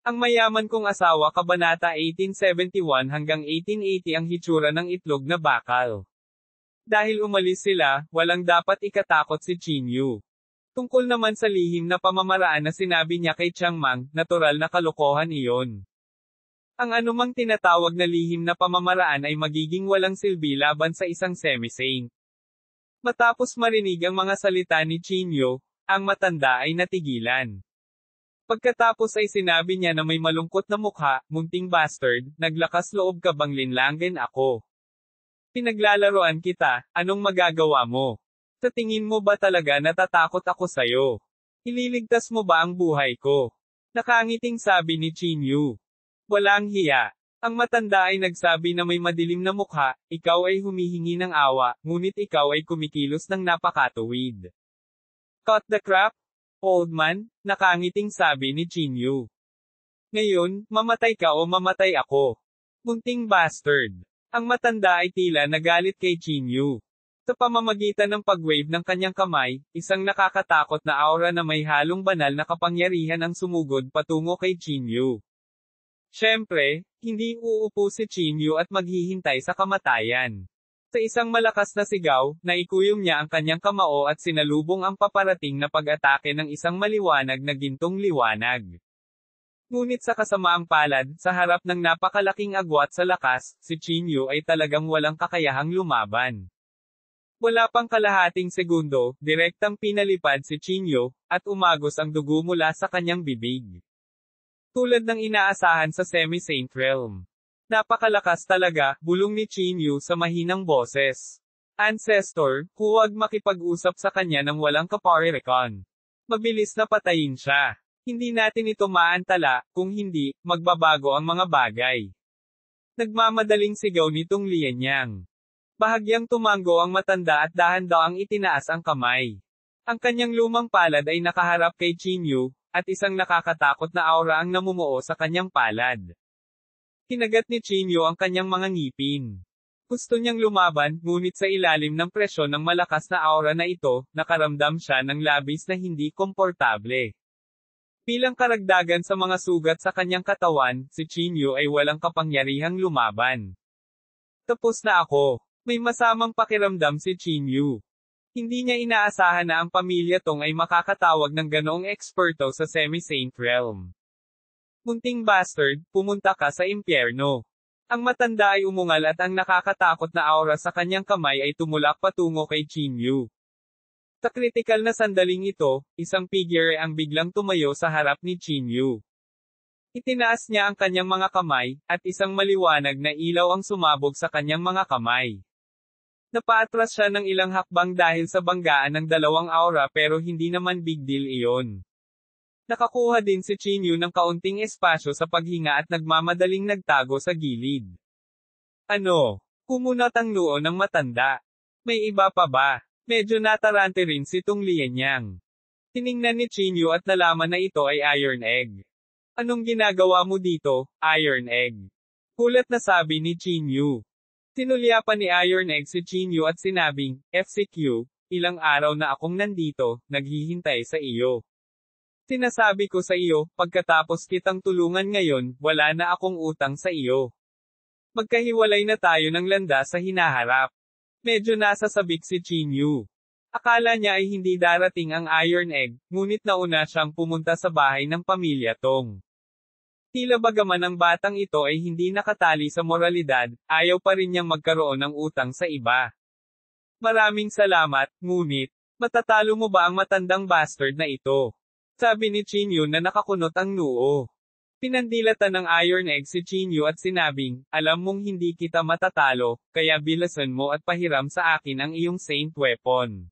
Ang mayaman kong asawa Kabanata 1871 hanggang 1880 ang hitsura ng itlog na bakal. Dahil umalis sila, walang dapat ikatakot si Chinyu. Tungkol naman sa lihim na pamamaraan na sinabi niya kay Chiang Mang, natural na kalokohan iyon. Ang anumang tinatawag na lihim na pamamaraan ay magiging walang silbi laban sa isang semi-saint. Matapos marinig ang mga salita ni Chinyu, ang matanda ay natigilan. Pagkatapos ay sinabi niya na may malungkot na mukha, munting bastard, naglakas loob ka bang linlangin ako? Pinaglalaroan kita, anong magagawa mo? Sa tingin mo ba talaga natatakot ako sayo? Ililigtas mo ba ang buhay ko? Nakangiting sabi ni Chinyu. Walang hiya. Ang matanda ay nagsabi na may madilim na mukha, ikaw ay humihingi ng awa, ngunit ikaw ay kumikilos ng napakatuwid. Cut the crap? Old man, nakangiting sabi ni Chinyu. Ngayon, mamatay ka o mamatay ako. Munting bastard. Ang matanda ay tila nagalit kay Chinyu. Sa pamamagitan ng pag-wave ng kanyang kamay, isang nakakatakot na aura na may halong banal na kapangyarihan ang sumugod patungo kay Chinyu. Siyempre, hindi uupo si Chinyu at maghihintay sa kamatayan. Sa isang malakas na sigaw, naikuyom niya ang kanyang kamao at sinalubong ang paparating na pag-atake ng isang maliwanag na gintong liwanag. Ngunit sa kasamaang palad, sa harap ng napakalaking agwat sa lakas, si Chinyu ay talagang walang kakayahang lumaban. Wala pang kalahating segundo, direktang pinalipad si Chinyu, at umagos ang dugo mula sa kanyang bibig. Tulad ng inaasahan sa semi-saint realm. Napakalakas talaga, bulong ni Chinyu sa mahinang boses. Ancestor, huwag makipag-usap sa kanya ng walang kaparerekan. Mabilis na patayin siya. Hindi natin ito maantala, kung hindi, magbabago ang mga bagay. Nagmamadaling sigaw nitong Lianyang. Bahagyang tumango ang matanda at dahan-daang itinaas ang kamay. Ang kanyang lumang palad ay nakaharap kay Chinyu, at isang nakakatakot na aura ang namumuo sa kanyang palad. Kinagat ni Chinyu ang kanyang mga ngipin. Gusto niyang lumaban, ngunit sa ilalim ng presyon ng malakas na aura na ito, nakaramdam siya ng labis na hindi komportable. Bilang karagdagan sa mga sugat sa kanyang katawan, si Chinyu ay walang kapangyarihang lumaban. Tapos na ako. May masamang pakiramdam si Chinyu. Hindi niya inaasahan na ang pamilya Tong ay makakatawag ng ganoong eksperto sa semi-saint realm. Munting bastard, pumunta ka sa impyerno. Ang matanda ay umungal at ang nakakatakot na aura sa kanyang kamay ay tumulak patungo kay Chinyu. Sa kritikal na sandaling ito, isang figure ang biglang tumayo sa harap ni Chinyu. Itinaas niya ang kanyang mga kamay, at isang maliwanag na ilaw ang sumabog sa kanyang mga kamay. Napaatras siya ng ilang hakbang dahil sa banggaan ng dalawang aura pero hindi naman big deal iyon. Nakakuha din si Chinyu ng kaunting espasyo sa paghinga at nagmamadaling nagtago sa gilid. Ano? Kumunat ang noo ng matanda. May iba pa ba? Medyo natarante rin si Tung Lianyang. Tiningnan ni Chinyu at nalaman na ito ay iron egg. Anong ginagawa mo dito, iron egg? Kulat na sabi ni Chinyu. Sinulyapan ni Iron Egg si Chinyu at sinabing, FCQ, ilang araw na akong nandito, naghihintay sa iyo. Sinasabi ko sa iyo, pagkatapos kitang tulungan ngayon, wala na akong utang sa iyo. Magkahiwalay na tayo ng landas sa hinaharap. Medyo nasasabik si Chinyu. Akala niya ay hindi darating ang Iron Egg, ngunit nauna siyang pumunta sa bahay ng pamilya Tong. Tila bagaman ang batang ito ay hindi nakatali sa moralidad, ayaw pa rin niyang magkaroon ng utang sa iba. Maraming salamat, ngunit, matatalo mo ba ang matandang bastard na ito? Sabi ni Chinyu na nakakunot ang noo. Pinandilatan ng Iron Egg si Chinyu at sinabing, alam mong hindi kita matatalo, kaya bilasan mo at pahiram sa akin ang iyong saint weapon.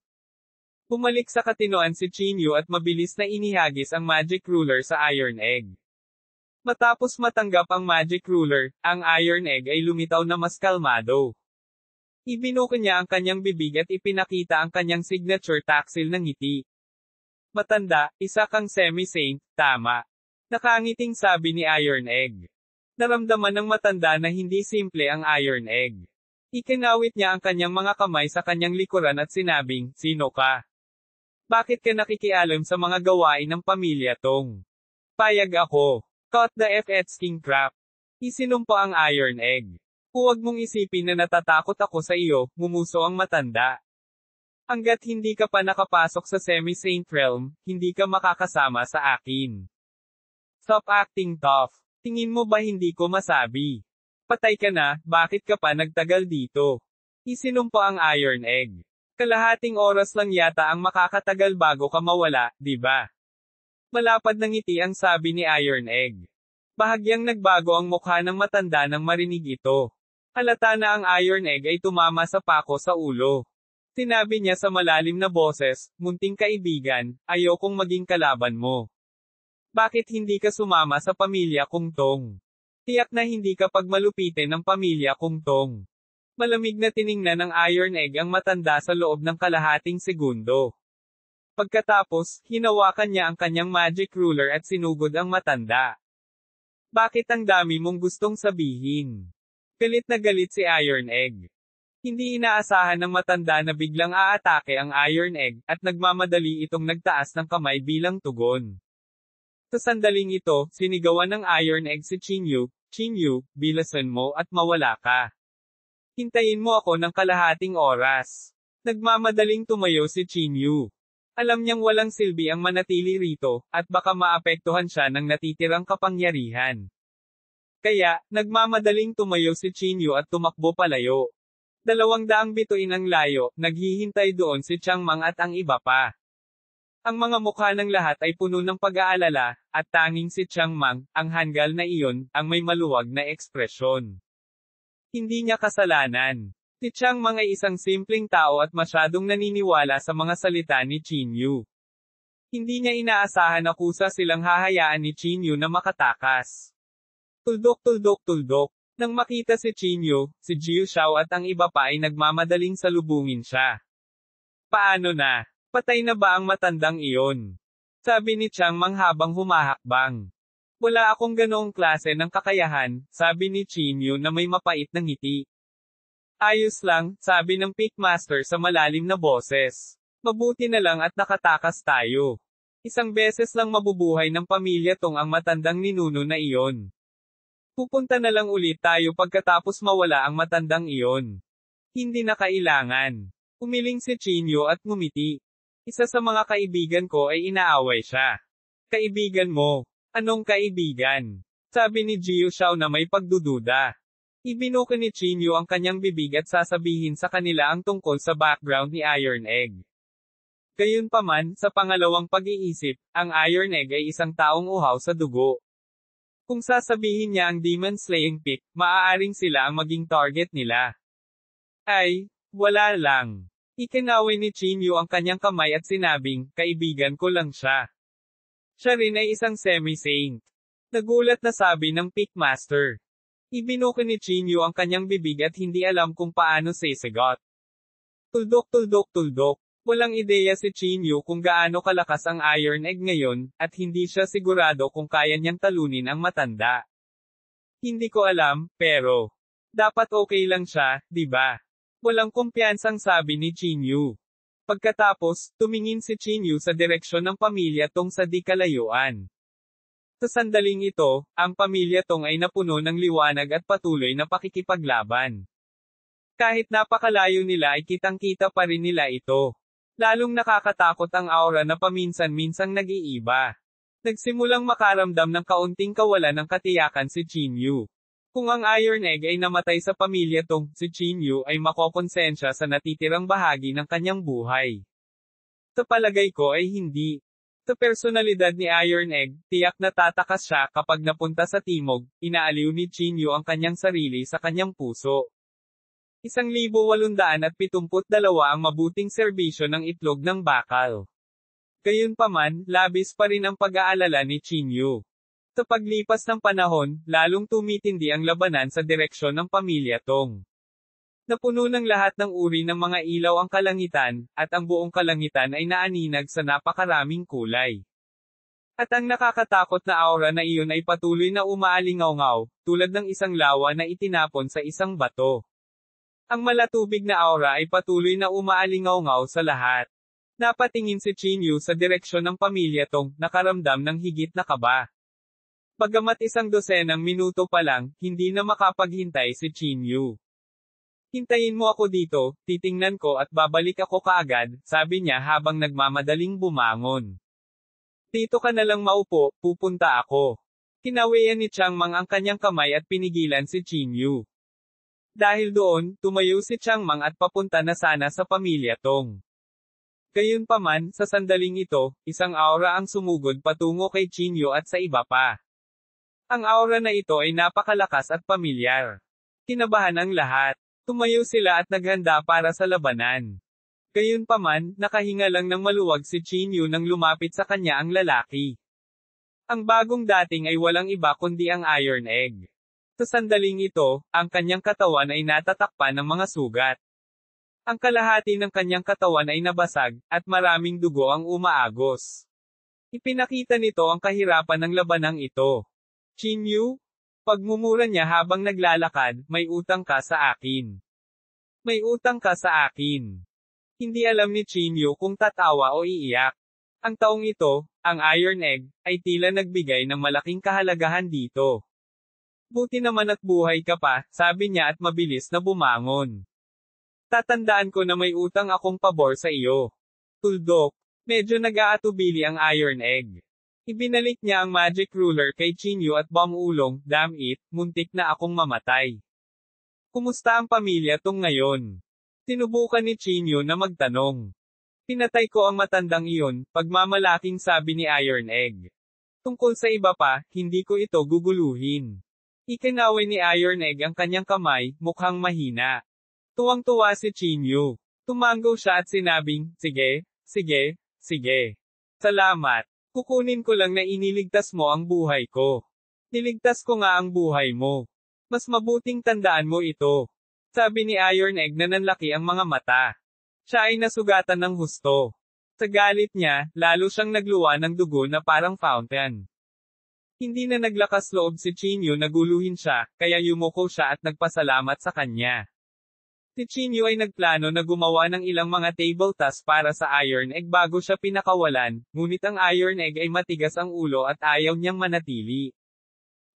Bumalik sa katinoan si Chinyu at mabilis na inihagis ang magic ruler sa Iron Egg. Matapos matanggap ang magic ruler, ang Iron Egg ay lumitaw na mas kalmado. Ibinuko niya ang kanyang bibig at ipinakita ang kanyang signature taksil ng ngiti. Matanda, isa kang semi-saint, tama. Nakangiting sabi ni Iron Egg. Naramdaman ng matanda na hindi simple ang Iron Egg. Ikinawit niya ang kanyang mga kamay sa kanyang likuran at sinabing, sino ka? Bakit ka nakikialam sa mga gawain ng pamilya Tong? Payag ako. Caught the FX King crap. Isinumpa ang Iron Egg. Huwag mong isipin na natatakot ako sa iyo, ngumuso ang matanda. Hanggat hindi ka pa nakapasok sa Semi-Saint Realm, hindi ka makakasama sa akin. Stop acting tough. Tingin mo ba hindi ko masabi? Patay ka na, bakit ka pa nagtagal dito? Isinumpa ang Iron Egg. Kalahating oras lang yata ang makakatagal bago ka mawala, di ba? Malapad ng ngiti ang sabi ni Iron Egg. Bahagyang nagbago ang mukha ng matanda nang marinig ito. Halata na ang Iron Egg ay tumama sa pako sa ulo. Sinabi niya sa malalim na boses, munting kaibigan, ayokong maging kalaban mo. Bakit hindi ka sumama sa pamilya kong Tong? Tiyak na hindi ka pagmalupitin ng pamilya kong Tong. Malamig na tiningnan ng Iron Egg ang matanda sa loob ng kalahating segundo. Pagkatapos, hinawakan niya ang kanyang magic ruler at sinugod ang matanda. Bakit ang dami mong gustong sabihin? Galit na galit si Iron Egg. Hindi inaasahan ng matanda na biglang aatake ang Iron Egg, at nagmamadali itong nagtaas ng kamay bilang tugon. Sa sandaling ito, sinigawan ng Iron Egg si Chinyu, Chinyu, bilasan mo at mawala ka. Hintayin mo ako ng kalahating oras. Nagmamadaling tumayo si Chinyu. Alam niyang walang silbi ang manatili rito, at baka maapektuhan siya ng natitirang kapangyarihan. Kaya, nagmamadaling tumayo si Chinyu at tumakbo palayo. 200 bituin ang layo, naghihintay doon si Changmang at ang iba pa. Ang mga mukha ng lahat ay puno ng pag-aalala, at tanging si Changmang, ang hanggal na iyon, ang may maluwag na ekspresyon. Hindi niya kasalanan. Si Changmang ay isang simpleng tao at masyadong naniniwala sa mga salita ni Chinyu. Hindi niya inaasahan na kusa silang hahayaan ni Chinyu na makatakas. Tuldok tuldok tuldok. Nang makita si Chinyu, si Jiu Shao at ang iba pa ay nagmamadaling salubungin siya. Paano na? Patay na ba ang matandang iyon? Sabi ni Changmang habang humahakbang. Wala akong ganoong klase ng kakayahan, sabi ni Chinyu na may mapait na ngiti. Ayos lang, sabi ng Pitmaster sa malalim na boses. Mabuti na lang at nakatakas tayo. Isang beses lang mabubuhay ng pamilya tong ang matandang ninuno na iyon. Pupunta na lang ulit tayo pagkatapos mawala ang matandang iyon. Hindi na kailangan. Umiling si Chinyu at ngumiti. Isa sa mga kaibigan ko ay inaaway siya. Kaibigan mo? Anong kaibigan? Sabi ni Jiu Shao na may pagdududa. Ibinuka ni Chinyu ang kanyang bibig at sasabihin sa kanila ang tungkol sa background ni Iron Egg. Gayunpaman, sa pangalawang pag-iisip, ang Iron Egg ay isang taong uhaw sa dugo. Kung sasabihin niya ang Demon Slaying Pick, maaaring sila ang maging target nila. Ay, wala lang. Ikinaway ni Chinyu ang kanyang kamay at sinabing, kaibigan ko lang siya. Siya rin ay isang semi-saint. Nagulat na sabi ng Pickmaster. Ibinuka ni Chinyu ang kanyang bibig at hindi alam kung paano sasagot. Tuldok tuldok tuldok. Walang ideya si Chinyu kung gaano kalakas ang Iron Egg ngayon, at hindi siya sigurado kung kaya niyang talunin ang matanda. Hindi ko alam, pero dapat okay lang siya, di ba? Walang kumpiyansang sabi ni Chinyu. Pagkatapos, tumingin si Chinyu sa direksyon ng pamilya Tong sa di kalayuan. Sa sandaling ito, ang pamilya Tong ay napuno ng liwanag at patuloy na pakikipaglaban. Kahit napakalayo nila ay kitang-kita pa rin nila ito. Lalong nakakatakot ang aura na paminsan-minsang nag-iiba. Nagsimulang makaramdam ng kaunting kawalan ng katiyakan si Chinyu. Kung ang Iron Egg ay namatay sa pamilya Tong, si Chinyu ay makokonsensya sa natitirang bahagi ng kanyang buhay. Sa palagay ko ay hindi. Sa personalidad ni Iron Egg, tiyak na tatakas siya kapag napunta sa timog, inaaliw ni Chinyu ang kanyang sarili sa kanyang puso. 1,872 ang mabuting serbisyo ng itlog ng bakal. Gayunpaman, labis pa rin ang pag-aalala ni Chinyu. Sa paglipas ng panahon, lalong tumitindi ang labanan sa direksyon ng pamilya Tong. Napuno ng lahat ng uri ng mga ilaw ang kalangitan, at ang buong kalangitan ay naaninag sa napakaraming kulay. At ang nakakatakot na aura na iyon ay patuloy na umaalingaw-ngaw, tulad ng isang lawa na itinapon sa isang bato. Ang malatubig na aura ay patuloy na umaalingaw-ngaw sa lahat. Napatingin si Chinyu sa direksyon ng pamilya Tong, nakaramdam ng higit na kaba. Bagamat 12 minuto pa lang, hindi na makapaghintay si Chinyu. Hintayin mo ako dito, titingnan ko at babalik ako kaagad, sabi niya habang nagmamadaling bumangon. Dito ka na lang maupo, pupunta ako. Kinawian ni Changmang ang kanyang kamay at pinigilan si Chinyu. Dahil doon, tumayo si Changmang at papunta na sana sa pamilya Tong. Gayunpaman, sa sandaling ito, isang aura ang sumugod patungo kay Chinyu at sa iba pa. Ang aura na ito ay napakalakas at pamilyar. Kinabahan ang lahat. Tumayo sila at naghanda para sa labanan. Gayunpaman, nakahinga lang ng maluwag si Chinyu nang lumapit sa kanya ang lalaki. Ang bagong dating ay walang iba kundi ang Iron Egg. Sa sandaling ito, ang kanyang katawan ay natatakpan ng mga sugat. Ang kalahati ng kanyang katawan ay nabasag, at maraming dugo ang umaagos. Ipinakita nito ang kahirapan ng labanang ito. Chinyu? Pagmumura niya habang naglalakad, may utang ka sa akin. May utang ka sa akin. Hindi alam ni Chinyu kung tatawa o iiyak. Ang taong ito, ang Iron Egg, ay tila nagbigay ng malaking kahalagahan dito. Buti naman at buhay ka pa, sabi niya at mabilis na bumangon. Tatandaan ko na may utang akong pabor sa iyo. Tuldok, medyo nag-aatubili ang Iron Egg. Ibinalik niya ang magic ruler kay Chinyu at bamulong, damn it, muntik na akong mamatay. Kumusta ang pamilya Tong ngayon? Tinubukan ni Chinyu na magtanong. Pinatay ko ang matandang iyon, pagmamalaking sabi ni Iron Egg. Tungkol sa iba pa, hindi ko ito guguluhin. Ikinaway ni Iron Egg ang kanyang kamay, mukhang mahina. Tuwang-tuwa si Chinyu. Tumango siya at sinabing, sige, sige, sige. Salamat. Kukunin ko lang na iniligtas mo ang buhay ko. Niligtas ko nga ang buhay mo. Mas mabuting tandaan mo ito. Sabi ni Iron Egg na nanlaki ang mga mata. Siya ay nasugatan ng husto. Sa galit niya, lalo siyang nagluwa ng dugo na parang fountain. Hindi na naglakas loob si Chinyu na guluhin siya, kaya yumuko siya at nagpasalamat sa kanya. Si Chinyu ay nagplano na gumawa ng ilang mga table tasks para sa Iron Egg bago siya pinakawalan, ngunit ang Iron Egg ay matigas ang ulo at ayaw niyang manatili.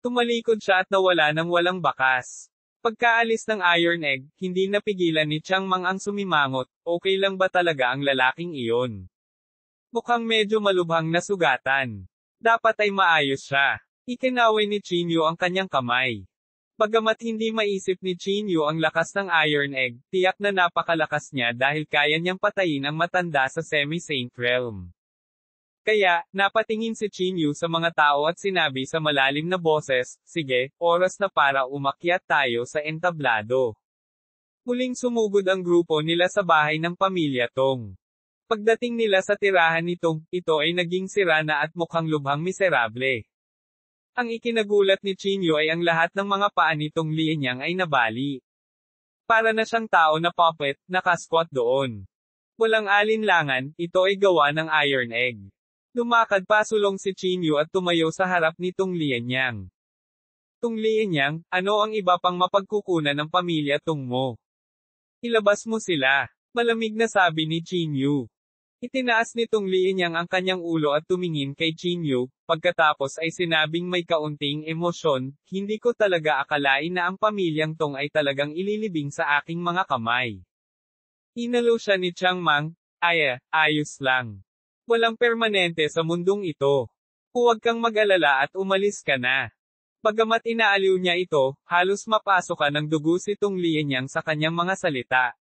Tumalikod siya at nawala ng walang bakas. Pagkaalis ng Iron Egg, hindi napigilan ni Changmang ang sumimangot, okay lang ba talaga ang lalaking iyon? Mukhang medyo malubhang na sugatan. Dapat ay maayos siya. Ikinaway ni Chinyu ang kanyang kamay. Bagamat hindi maisip ni Chinyu ang lakas ng Iron Egg, tiyak na napakalakas niya dahil kaya niyang patayin ang matanda sa Semi-Saint Realm. Kaya, napatingin si Chinyu sa mga tao at sinabi sa malalim na boses, sige, oras na para umakyat tayo sa entablado. Muling sumugod ang grupo nila sa bahay ng pamilya Tong. Pagdating nila sa tirahan nitong, ito ay naging sira na at mukhang lubhang miserable. Ang ikinagulat ni Chinyu ay ang lahat ng mga paa nitong Lianyang ay nabali. Para na siyang tao na puppet, nakasquat doon. Walang alinlangan, ito ay gawa ng Iron Egg. Lumakad pasulong si Chinyu at tumayo sa harap nitong Lianyang. Tung Lianyang, ano ang iba pang mapagkukunan ng pamilya Tong mo? Ilabas mo sila. Malamig na sabi ni Chinyu. Itinaas nitong Lianyang ang kanyang ulo at tumingin kay Chinyu, pagkatapos ay sinabing may kaunting emosyon, hindi ko talaga akalain na ang pamilyang Tong ay talagang ililibing sa aking mga kamay. Inalo siya ni Changmang, ayos lang. Walang permanente sa mundong ito. Huwag kang mag-alala at umalis ka na. Bagamat inaaliw niya ito, halos mapasok ng dugo si Tung Lianyang sa kanyang mga salita.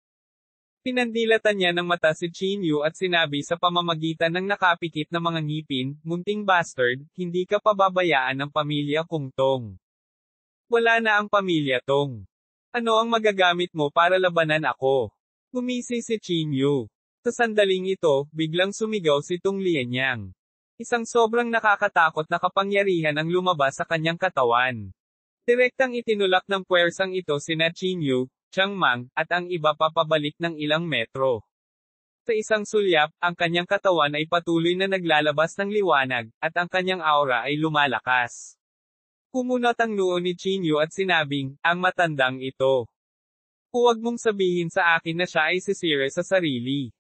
Pinandilatan niya ng mata si Chinyu at sinabi sa pamamagitan ng nakapikit na mga ngipin, munting bastard, hindi ka pababayaan ng pamilya kong Tong. Wala na ang pamilya Tong. Ano ang magagamit mo para labanan ako? Gumisi si Chinyu. Sa sandaling ito, biglang sumigaw si Tung Lianyang. Isang sobrang nakakatakot na kapangyarihan ang lumabas sa kanyang katawan. Direktang itinulak ng puwersang ito sina Chinyu, Changmang, at ang iba pa pabalik ng ilang metro. Sa isang sulyap, ang kanyang katawan ay patuloy na naglalabas ng liwanag, at ang kanyang aura ay lumalakas. Kumunot ang noo ni Chinyu at sinabing, ang matandang ito. Huwag mong sabihin sa akin na siya ay sisire sa sarili.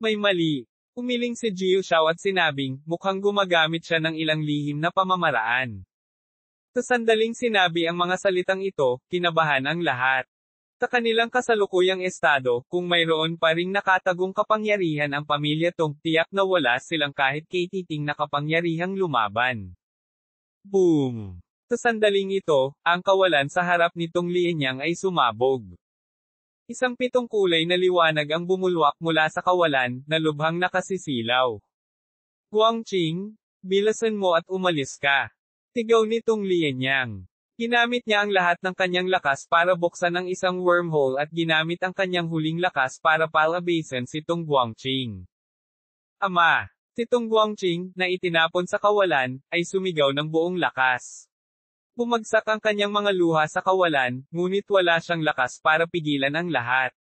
May mali. Umiling si Jiu Shao at sinabing, mukhang gumagamit siya ng ilang lihim na pamamaraan. Sa sandaling sinabi ang mga salitang ito, kinabahan ang lahat. Sa kanilang kasalukuyang estado, kung mayroon pa ring nakatagong kapangyarihan ang pamilya Tong, tiyak na wala silang kahit katiting na kapangyarihang lumaban. Boom! Sa sandaling ito, ang kawalan sa harap nitong Lianyang ay sumabog. Isang pitong kulay na liwanag ang bumulwak mula sa kawalan, na lubhang nakasisilaw. Guangqing, bilasan mo at umalis ka. Sigaw nitong Lianyang. Ginamit niya ang lahat ng kanyang lakas para buksan ang isang wormhole at ginamit ang kanyang huling lakas para palabasin si Tong Guangqing. Ama! Si Tong Guangqing, na itinapon sa kawalan, ay sumigaw ng buong lakas. Bumagsak ang kanyang mga luha sa kawalan, ngunit wala siyang lakas para pigilan ang lahat.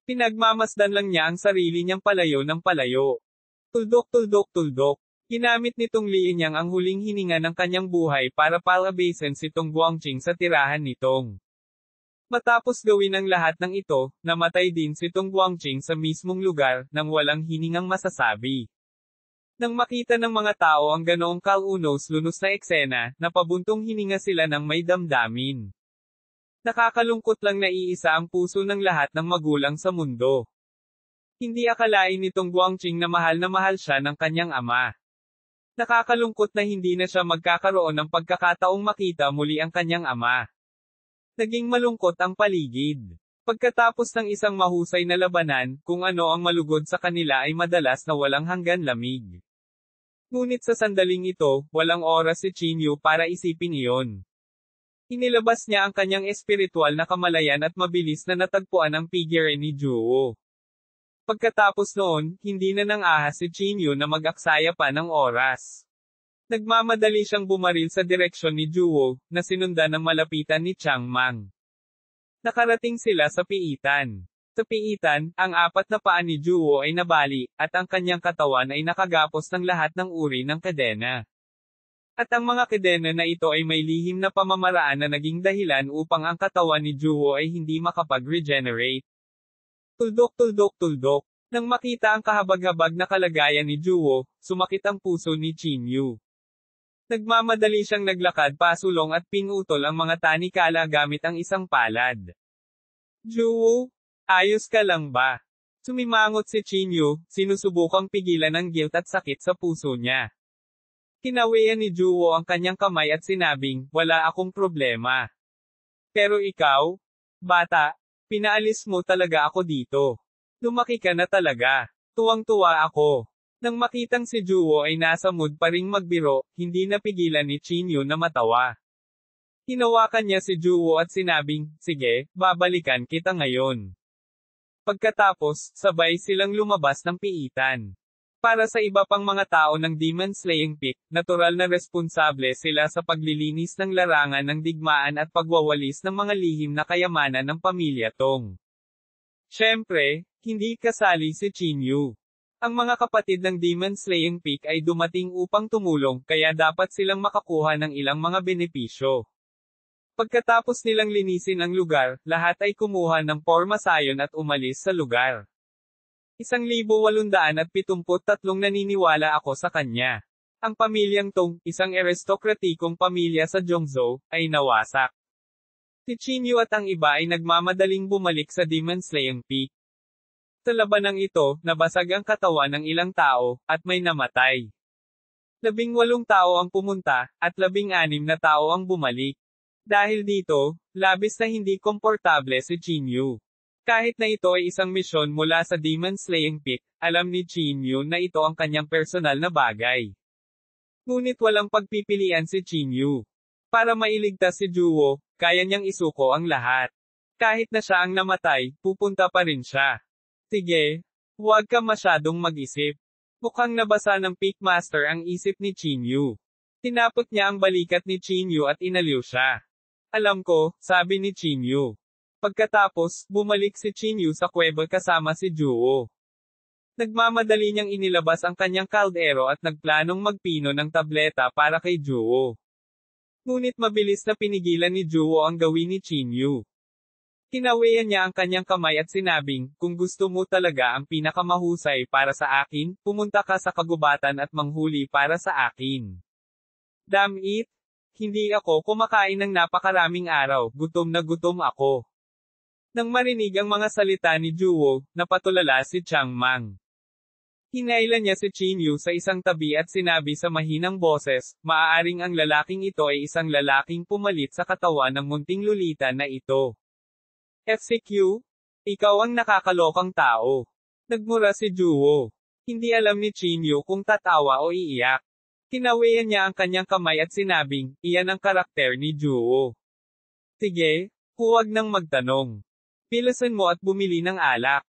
Pinagmamasdan lang niya ang sarili niyang palayo ng palayo. Tuldok tuldok tuldok. Ginamit nitong Lianyang ang huling hininga ng kanyang buhay para palabasin si Tong Guangqing sa tirahan nitong. Matapos gawin ang lahat ng ito, namatay din si Tong Guangqing sa mismong lugar, nang walang hiningang masasabi. Nang makita ng mga tao ang ganoong kalunos-lunos na eksena, napabuntong hininga sila ng may damdamin. Nakakalungkot lang na iisa ang puso ng lahat ng magulang sa mundo. Hindi akalain nitong Guangqing na mahal siya ng kanyang ama. Nakakalungkot na hindi na siya magkakaroon ng pagkakataong makita muli ang kanyang ama. Naging malungkot ang paligid. Pagkatapos ng isang mahusay na labanan, kung ano ang malugod sa kanila ay madalas na walang hanggan lamig. Ngunit sa sandaling ito, walang oras si Qin Yu para isipin iyon. Inilabas niya ang kanyang espiritual na kamalayan at mabilis na natagpuan ang figure ni Juwo. Pagkatapos noon, hindi na nang ahas si Qin Yu na mag-aksaya pa ng oras. Nagmamadali siyang bumaril sa direksyon ni Juwo, na sinundan ng malapitan ni Chang Mang. Nakarating sila sa piitan. Sa piitan, ang apat na paa ni Juwo ay nabali, at ang kanyang katawan ay nakagapos ng lahat ng uri ng kadena. At ang mga kadena na ito ay may lihim na pamamaraan na naging dahilan upang ang katawan ni Juwo ay hindi makapag-regenerate. Tuldok tuldok tuldok. Nang makita ang kahabag-habag na kalagayan ni Juwo, sumakit ang puso ni Qin Yu. Nagmamadali siyang naglakad pasulong at pinutol ang mga tanikala gamit ang isang palad. Juwo, ayos ka lang ba? Sumimangot si Qin Yu, sinusubukang pigilan ang guilt at sakit sa puso niya. Kinawian ni Juwo ang kanyang kamay at sinabing, wala akong problema. Pero ikaw, bata, pinaalis mo talaga ako dito. Lumaki ka na talaga. Tuwang-tuwa ako. Nang makitang si Juwo ay nasa mood pa ring magbiro, hindi napigilan ni Qin Yu na matawa. Hinawakan niya si Juwo at sinabing, sige, babalikan kita ngayon. Pagkatapos, sabay silang lumabas ng piitan. Para sa iba pang mga tao ng Demon Slaying Peak, natural na responsable sila sa paglilinis ng larangan ng digmaan at pagwawalis ng mga lihim na kayamanan ng pamilya Tong. Siyempre, hindi kasali si Qin Yu. Ang mga kapatid ng Demon Slaying Peak ay dumating upang tumulong, kaya dapat silang makakuha ng ilang mga benepisyo. Pagkatapos nilang linisin ang lugar, lahat ay kumuha ng pormasayon at umalis sa lugar. 1,873 naniniwala ako sa kanya. Ang pamilyang Tong, isang aristokratikong pamilya sa Zhongzhou, ay nawasak. Si Qin Yu at ang iba ay nagmamadaling bumalik sa Demon Slaying Peak. Sa labanang ito, nabasag ang katawan ng ilang tao, at may namatay. 18 tao ang pumunta, at 16 na tao ang bumalik. Dahil dito, labis na hindi komportable si Qin Yu. Kahit na ito ay isang misyon mula sa Demon Slaying Peak, alam ni Qin Yu na ito ang kanyang personal na bagay. Ngunit walang pagpipilian si Qin Yu. Para mailigtas si Juwo, kaya niyang isuko ang lahat. Kahit na siya ang namatay, pupunta pa rin siya. Sige, huwag ka masyadong mag-isip. Mukhang nabasa ng Peakmaster ang isip ni Qin Yu. Tinapot niya ang balikat ni Qin Yu at inaliw siya. Alam ko, sabi ni Qin Yu. Pagkatapos, bumalik si Qin Yu sa kuweba kasama si Juwo. Nagmamadali niyang inilabas ang kanyang kaldero at nagplanong magpino ng tableta para kay Juwo. Ngunit mabilis na pinigilan ni Juwo ang gawin ni Qin Yu. Kinawian niya ang kanyang kamay at sinabing, kung gusto mo talaga ang pinakamahusay para sa akin, pumunta ka sa kagubatan at manghuli para sa akin. Damn it! Hindi ako kumakain ng napakaraming araw, gutom na gutom ako. Nang marinig ang mga salita ni Juwo, napatulala si Chang Mang. Hinailan niya si Qin Yu sa isang tabi at sinabi sa mahinang boses, maaaring ang lalaking ito ay isang lalaking pumalit sa katawan ng munting lulita na ito. FCQ? Ikaw ang nakakalokang tao. Nagmura si Juwo. Hindi alam ni Qin Yu kung tatawa o iiyak. Kinawian niya ang kanyang kamay at sinabing, iyan ang karakter ni Juwo. Sige, huwag nang magtanong. Pilasan mo at bumili ng alak.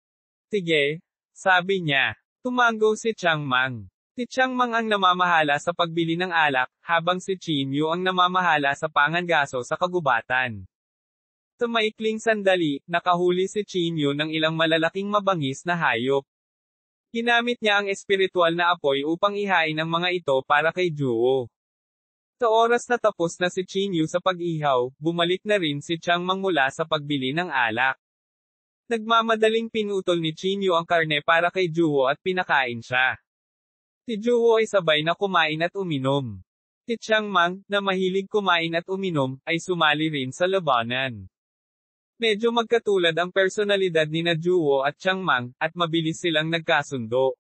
Sige, sabi niya. Tumango si Chang Mang. Si Chang Mang ang namamahala sa pagbili ng alak, habang si Qin Yu ang namamahala sa pangangaso sa kagubatan. Sa maikling sandali, nakahuli si Qin Yu ng ilang malalaking mabangis na hayop. Ginamit niya ang espiritual na apoy upang ihain ang mga ito para kay Juwo. Sa oras na tapos na si Qin Yu sa pag-ihaw, bumalik na rin si Chang Mang mula sa pagbili ng alak. Nagmamadaling pinutol ni Qin Yu ang karne para kay Juwo at pinakain siya. Si Juwo ay sabay na kumain at uminom. Si Chang Mang, na mahilig kumain at uminom, ay sumali rin sa labanan. Medyo magkatulad ang personalidad ni na Juwo at Chang Mang, at mabilis silang nagkasundo.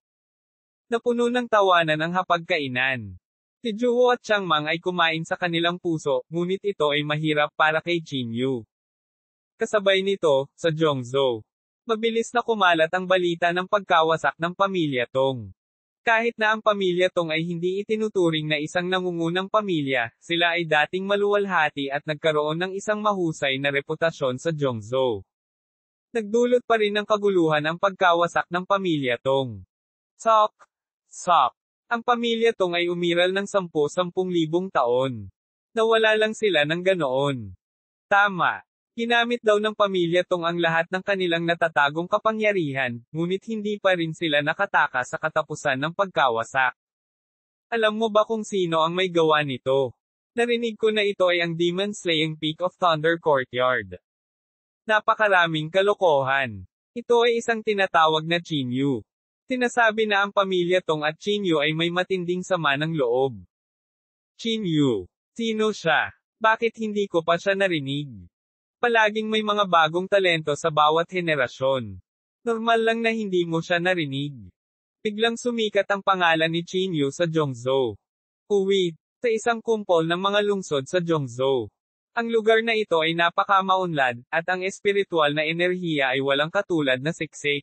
Napuno ng tawanan ang hapagkainan. Si Juwo at Chang Mang ay kumain sa kanilang puso, ngunit ito ay mahirap para kay Qin Yu. Kasabay nito, sa Zhongzhou. Mabilis na kumalat ang balita ng pagkawasak ng pamilya Tong. Kahit na ang pamilya Tong ay hindi itinuturing na isang nangungunang pamilya, sila ay dating maluwalhati at nagkaroon ng isang mahusay na reputasyon sa Zhongzhou. Nagdulot pa rin ng kaguluhan ang pagkawasak ng pamilya Tong. Sok! Ang pamilya Tong ay umiral ng 10,000 taon. Nawala lang sila ng ganoon. Tama. Ginamit daw ng pamilya Tong ang lahat ng kanilang natatagong kapangyarihan, ngunit hindi pa rin sila nakatakas sa katapusan ng pagkawasak. Alam mo ba kung sino ang may gawa nito? Narinig ko na ito ay ang demon-slaying Peak of Thunder Courtyard. Napakaraming kalokohan. Ito ay isang tinatawag na Qin Yu. Sinasabi na ang pamilya Tong at Qin Yu ay may matinding sama ng loob. Qin Yu. Sino siya? Bakit hindi ko pa siya narinig? Palaging may mga bagong talento sa bawat henerasyon. Normal lang na hindi mo siya narinig. Biglang sumikat ang pangalan ni Qin Yu sa Zhongzhou. Uwit, sa isang kumpol ng mga lungsod sa Zhongzhou. Ang lugar na ito ay napakamaunlad, at ang espiritual na enerhiya ay walang katulad na siksik.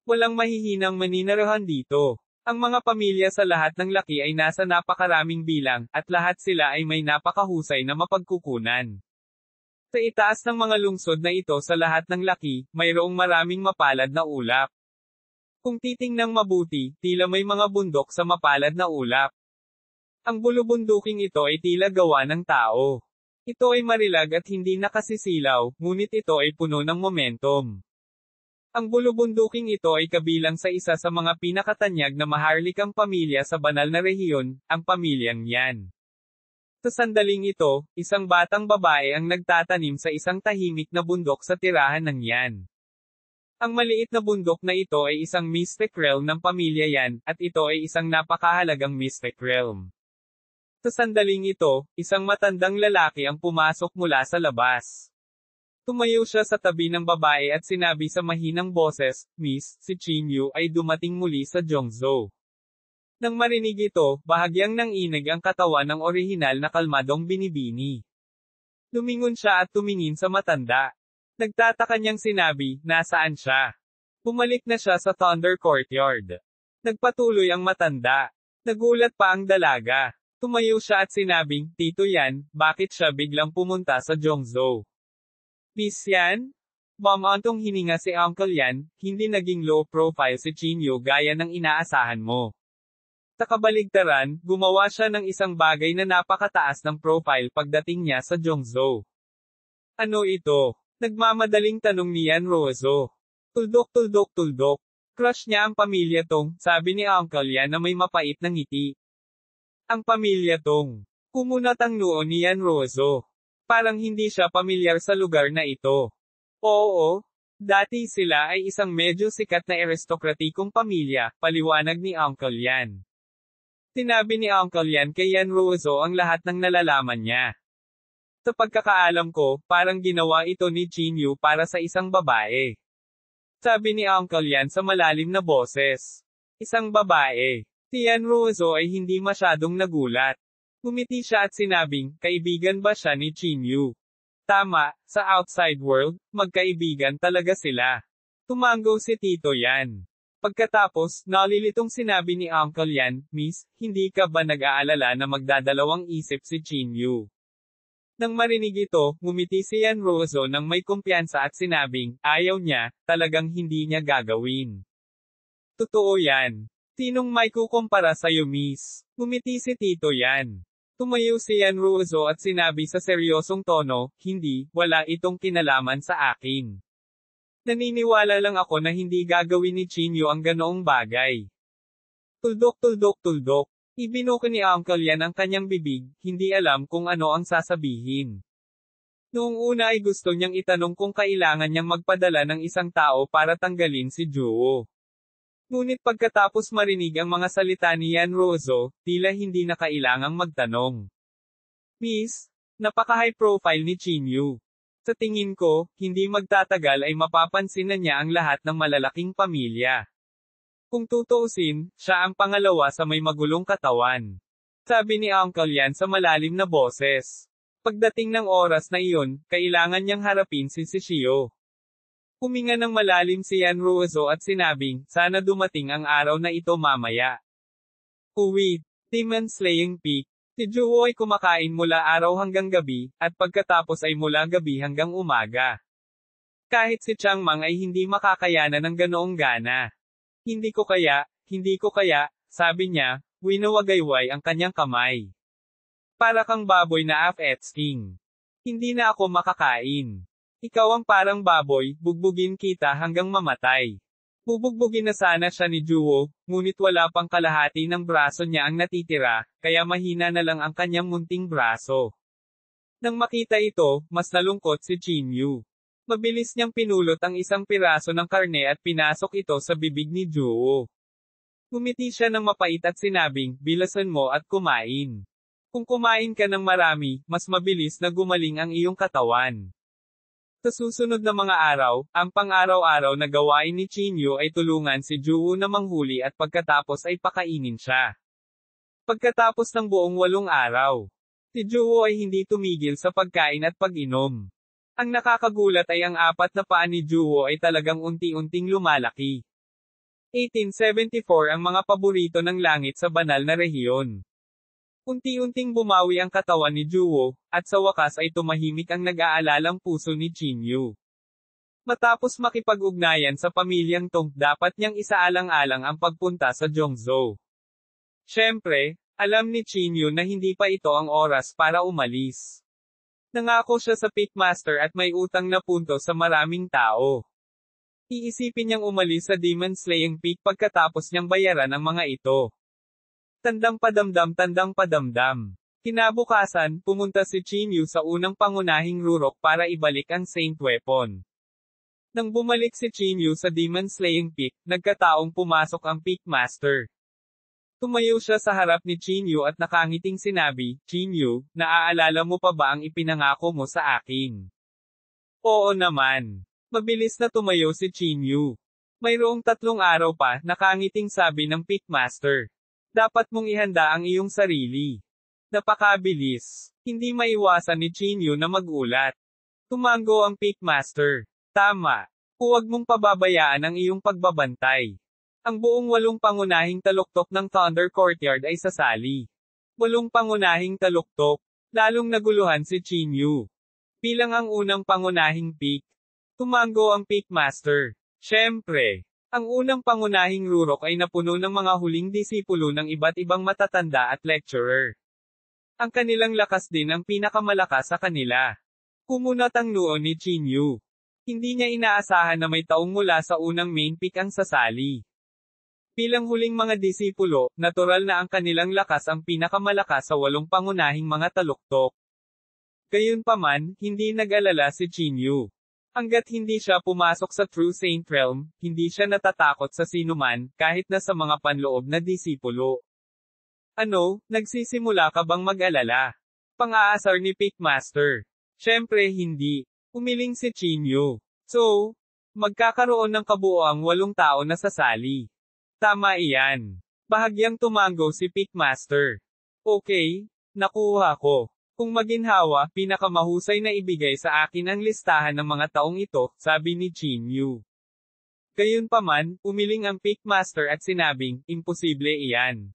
Walang mahihinang maninirahan dito. Ang mga pamilya sa lahat ng laki ay nasa napakaraming bilang, at lahat sila ay may napakahusay na mapagkukunan. Sa itaas ng mga lungsod na ito sa lahat ng laki, mayroong maraming mapalad na ulap. Kung titingnang mabuti, tila may mga bundok sa mapalad na ulap. Ang bulubunduking ito ay tila gawa ng tao. Ito ay marilag at hindi nakasisilaw, ngunit ito ay puno ng momentum. Ang bulubunduking ito ay kabilang sa isa sa mga pinakatanyag na maharlikang pamilya sa banal na rehiyon, ang pamilyang Yan. Sa sandaling ito, isang batang babae ang nagtatanim sa isang tahimik na bundok sa tirahan ng Yan. Ang maliit na bundok na ito ay isang mystic realm ng pamilya Yan, at ito ay isang napakahalagang mystic realm. Sa sandaling ito, isang matandang lalaki ang pumasok mula sa labas. Tumayo siya sa tabi ng babae at sinabi sa mahinang boses, Miss, si Qin Yu ay dumating muli sa Zhongzhou. Nang marinig ito, bahagyang nanginig ang katawan ng orihinal na kalmadong binibini. Lumingon siya at tumingin sa matanda. Nagtataka niyang sinabi, nasaan siya? Bumalik na siya sa Thunder Courtyard. Nagpatuloy ang matanda. Nagulat pa ang dalaga. Tumayo siya at sinabing, Tito Yan, bakit siya biglang pumunta sa Zhongzhou? Miss Yan? Bumantong hininga si Uncle Yan, hindi naging low profile si Qin Yu gaya ng inaasahan mo. Sa kabaligtaran, gumawa siya ng isang bagay na napakataas ng profile pagdating niya sa Zhongzhou. Ano ito? Nagmamadaling tanong ni Yan Rozo. Tuldok. Crush niya ang pamilya Tong, sabi ni Uncle Yan na may mapait na ngiti. Ang pamilya Tong. Kumunat ang noo ni Yan Rozo. Parang hindi siya pamilyar sa lugar na ito. Oo, dati sila ay isang medyo sikat na aristokratikong pamilya, paliwanag ni Uncle Yan. Sinabi ni Uncle Yan kay Yan Ruozo ang lahat ng nalalaman niya. Sa pagkakaalam ko, parang ginawa ito ni Chin Yu para sa isang babae. Sabi ni Uncle Yan sa malalim na boses. Isang babae. Si Yan Ruozo ay hindi masyadong nagulat. Ngumiti siya at sinabing, kaibigan ba siya ni Chin Yu? Tama, sa outside world, magkaibigan talaga sila. Tumango si Tito Yan. Pagkatapos, nalilitong sinabi ni Uncle Yan, Miss, hindi ka ba nag-aalala na magdadalawang isip si Chin Yu? Nang marinig ito, ngumiti si Yan Ruozo nang may kumpiyansa at sinabing, ayaw niya, talagang hindi niya gagawin. Totoo yan. Sinong may kukumpara sa'yo, Miss? Ngumiti si Tito Yan. Tumayo si Yan Ruozo at sinabi sa seryosong tono, hindi, wala itong kinalaman sa akin. Naniniwala lang ako na hindi gagawin ni Chin Yu ang ganoong bagay. Tuldok. Ibinuko ni Uncle Yan ang kanyang bibig, hindi alam kung ano ang sasabihin. Noong una ay gusto niyang itanong kung kailangan niyang magpadala ng isang tao para tanggalin si Juwo. Ngunit pagkatapos marinig ang mga salita ni Yan Ruozo, tila hindi na kailangang magtanong. Miss, napaka-high profile ni Chin Yu. Sa tingin ko, hindi magtatagal ay mapapansin na niya ang lahat ng malalaking pamilya. Kung tutuusin, siya ang pangalawa sa may magulong katawan. Sabi ni Uncle Yan sa malalim na boses. Pagdating ng oras na iyon, kailangan niyang harapin si Shishio. Huminga ng malalim si Yan Ruozo at sinabing, sana dumating ang araw na ito mamaya. Uwi, Demon Slaying Peak. Si Juwo ay kumakain mula araw hanggang gabi, at pagkatapos ay mula gabi hanggang umaga. Kahit si Changmang ay hindi makakayanan ng ganoong gana. Hindi ko kaya, sabi niya, winawagayway ang kanyang kamay. Para kang baboy na af-etsking. Hindi na ako makakain. Ikaw ang parang baboy, bugbugin kita hanggang mamatay. Bubugbugin na sana siya ni Juwo, ngunit wala pang kalahati ng braso niya ang natitira, kaya mahina na lang ang kanyang munting braso. Nang makita ito, mas nalungkot si Chin Yu. Mabilis niyang pinulot ang isang piraso ng karne at pinasok ito sa bibig ni Juwo. Ngumiti siya ng mapait at sinabing, bilasan mo at kumain. Kung kumain ka ng marami, mas mabilis na gumaling ang iyong katawan. Sa susunod na mga araw, ang pang-araw-araw na gawain ni Chin Yu ay tulungan si Juwo na manghuli at pagkatapos ay pakainin siya. Pagkatapos ng buong 8 araw, si Juwo ay hindi tumigil sa pagkain at pag-inom. Ang nakakagulat ay ang 4 na paa ni Juwo ay talagang unti-unting lumalaki. 1874 ang mga paborito ng langit sa banal na rehiyon. Unti-unting bumawi ang katawan ni Juwo, at sa wakas ay tumahimik ang nag-aalalang puso ni Chin Yu. Matapos makipag-ugnayan sa pamilyang Tong, dapat niyang isaalang-alang ang pagpunta sa Zhongzhou. Siyempre, alam ni Chin Yu na hindi pa ito ang oras para umalis. Nangako siya sa pitmaster at may utang na punto sa maraming tao. Iisipin niyang umalis sa Demon Slaying Peak pagkatapos niyang bayaran ang mga ito. Tandang padamdam. Kinabukasan, pumunta si Chin Yu sa unang pangunahing rurok para ibalik ang Saint Weapon. Nang bumalik si Chin Yu sa Demon Slaying Peak, nagkataong pumasok ang Peak Master. Tumayo siya sa harap ni Chin Yu at nakangiting sinabi, Chin Yu, naaalala mo pa ba ang ipinangako mo sa akin? Oo naman. Mabilis na tumayo si Chin Yu. Mayroong 3 araw pa, nakangiting sabi ng Peak Master. Dapat mong ihanda ang iyong sarili. Napakabilis. Hindi maiwasan ni Chin Yu na magulat. Tumango ang Peak Master. Tama. Huwag mong pababayaan ang iyong pagbabantay. Ang buong 8 pangunahing taluktok ng Thunder Courtyard ay sasali. 8 pangunahing taluktok. Lalong naguluhan si Chin Yu. Bilang ang unang pangunahing peak. Tumango ang Peak Master. Siyempre. Ang unang pangunahing rurok ay napuno ng mga huling disipulo ng iba't ibang matatanda at lecturer. Ang kanilang lakas din ang pinakamalakas sa kanila. Kumunat ang noo ni Chin Yu. Hindi niya inaasahan na may taong mula sa unang main peak ang sasali. Bilang huling mga disipulo, natural na ang kanilang lakas ang pinakamalakas sa 8 pangunahing mga taluktok. Gayunpaman, hindi nag-alala si Chin Yu. Hanggat hindi siya pumasok sa True Saint Realm, hindi siya natatakot sa sinuman, kahit na sa mga panloob na disipulo. Ano, nagsisimula ka bang mag-alala? Pang-aasar ni Pickmaster. Siyempre hindi. Umiling si Chinyu. So, magkakaroon ng kabuoang 8 tao na sasali. Tama iyan. Bahagyang tumango si Pickmaster. Okay, nakuha ko. Kung maginhawa, pinakamahusay na ibigay sa akin ang listahan ng mga taong ito, sabi ni Chinyu. Gayunpaman, umiling ang Pickmaster at sinabing, imposible iyan.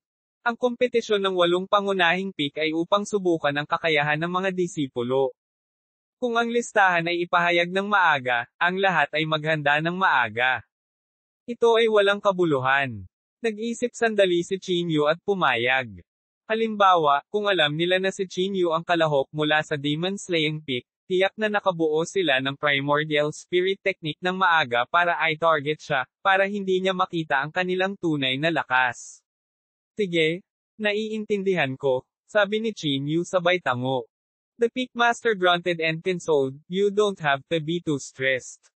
Ang kompetisyon ng 8 pangunahing pick ay upang subukan ang kakayahan ng mga disipulo. Kung ang listahan ay ipahayag ng maaga, ang lahat ay maghanda ng maaga. Ito ay walang kabuluhan. Nag-isip sandali si Chinyu at pumayag. Halimbawa, kung alam nila na si Chinyu ang kalahok mula sa Demon Slaying Pick, tiyak na nakabuo sila ng Primordial Spirit Technique ng maaga para i-target siya, para hindi niya makita ang kanilang tunay na lakas. Sige, naiintindihan ko, sabi ni Chinyu sabay tango. The Pickmaster grunted and consoled, you don't have to be too stressed.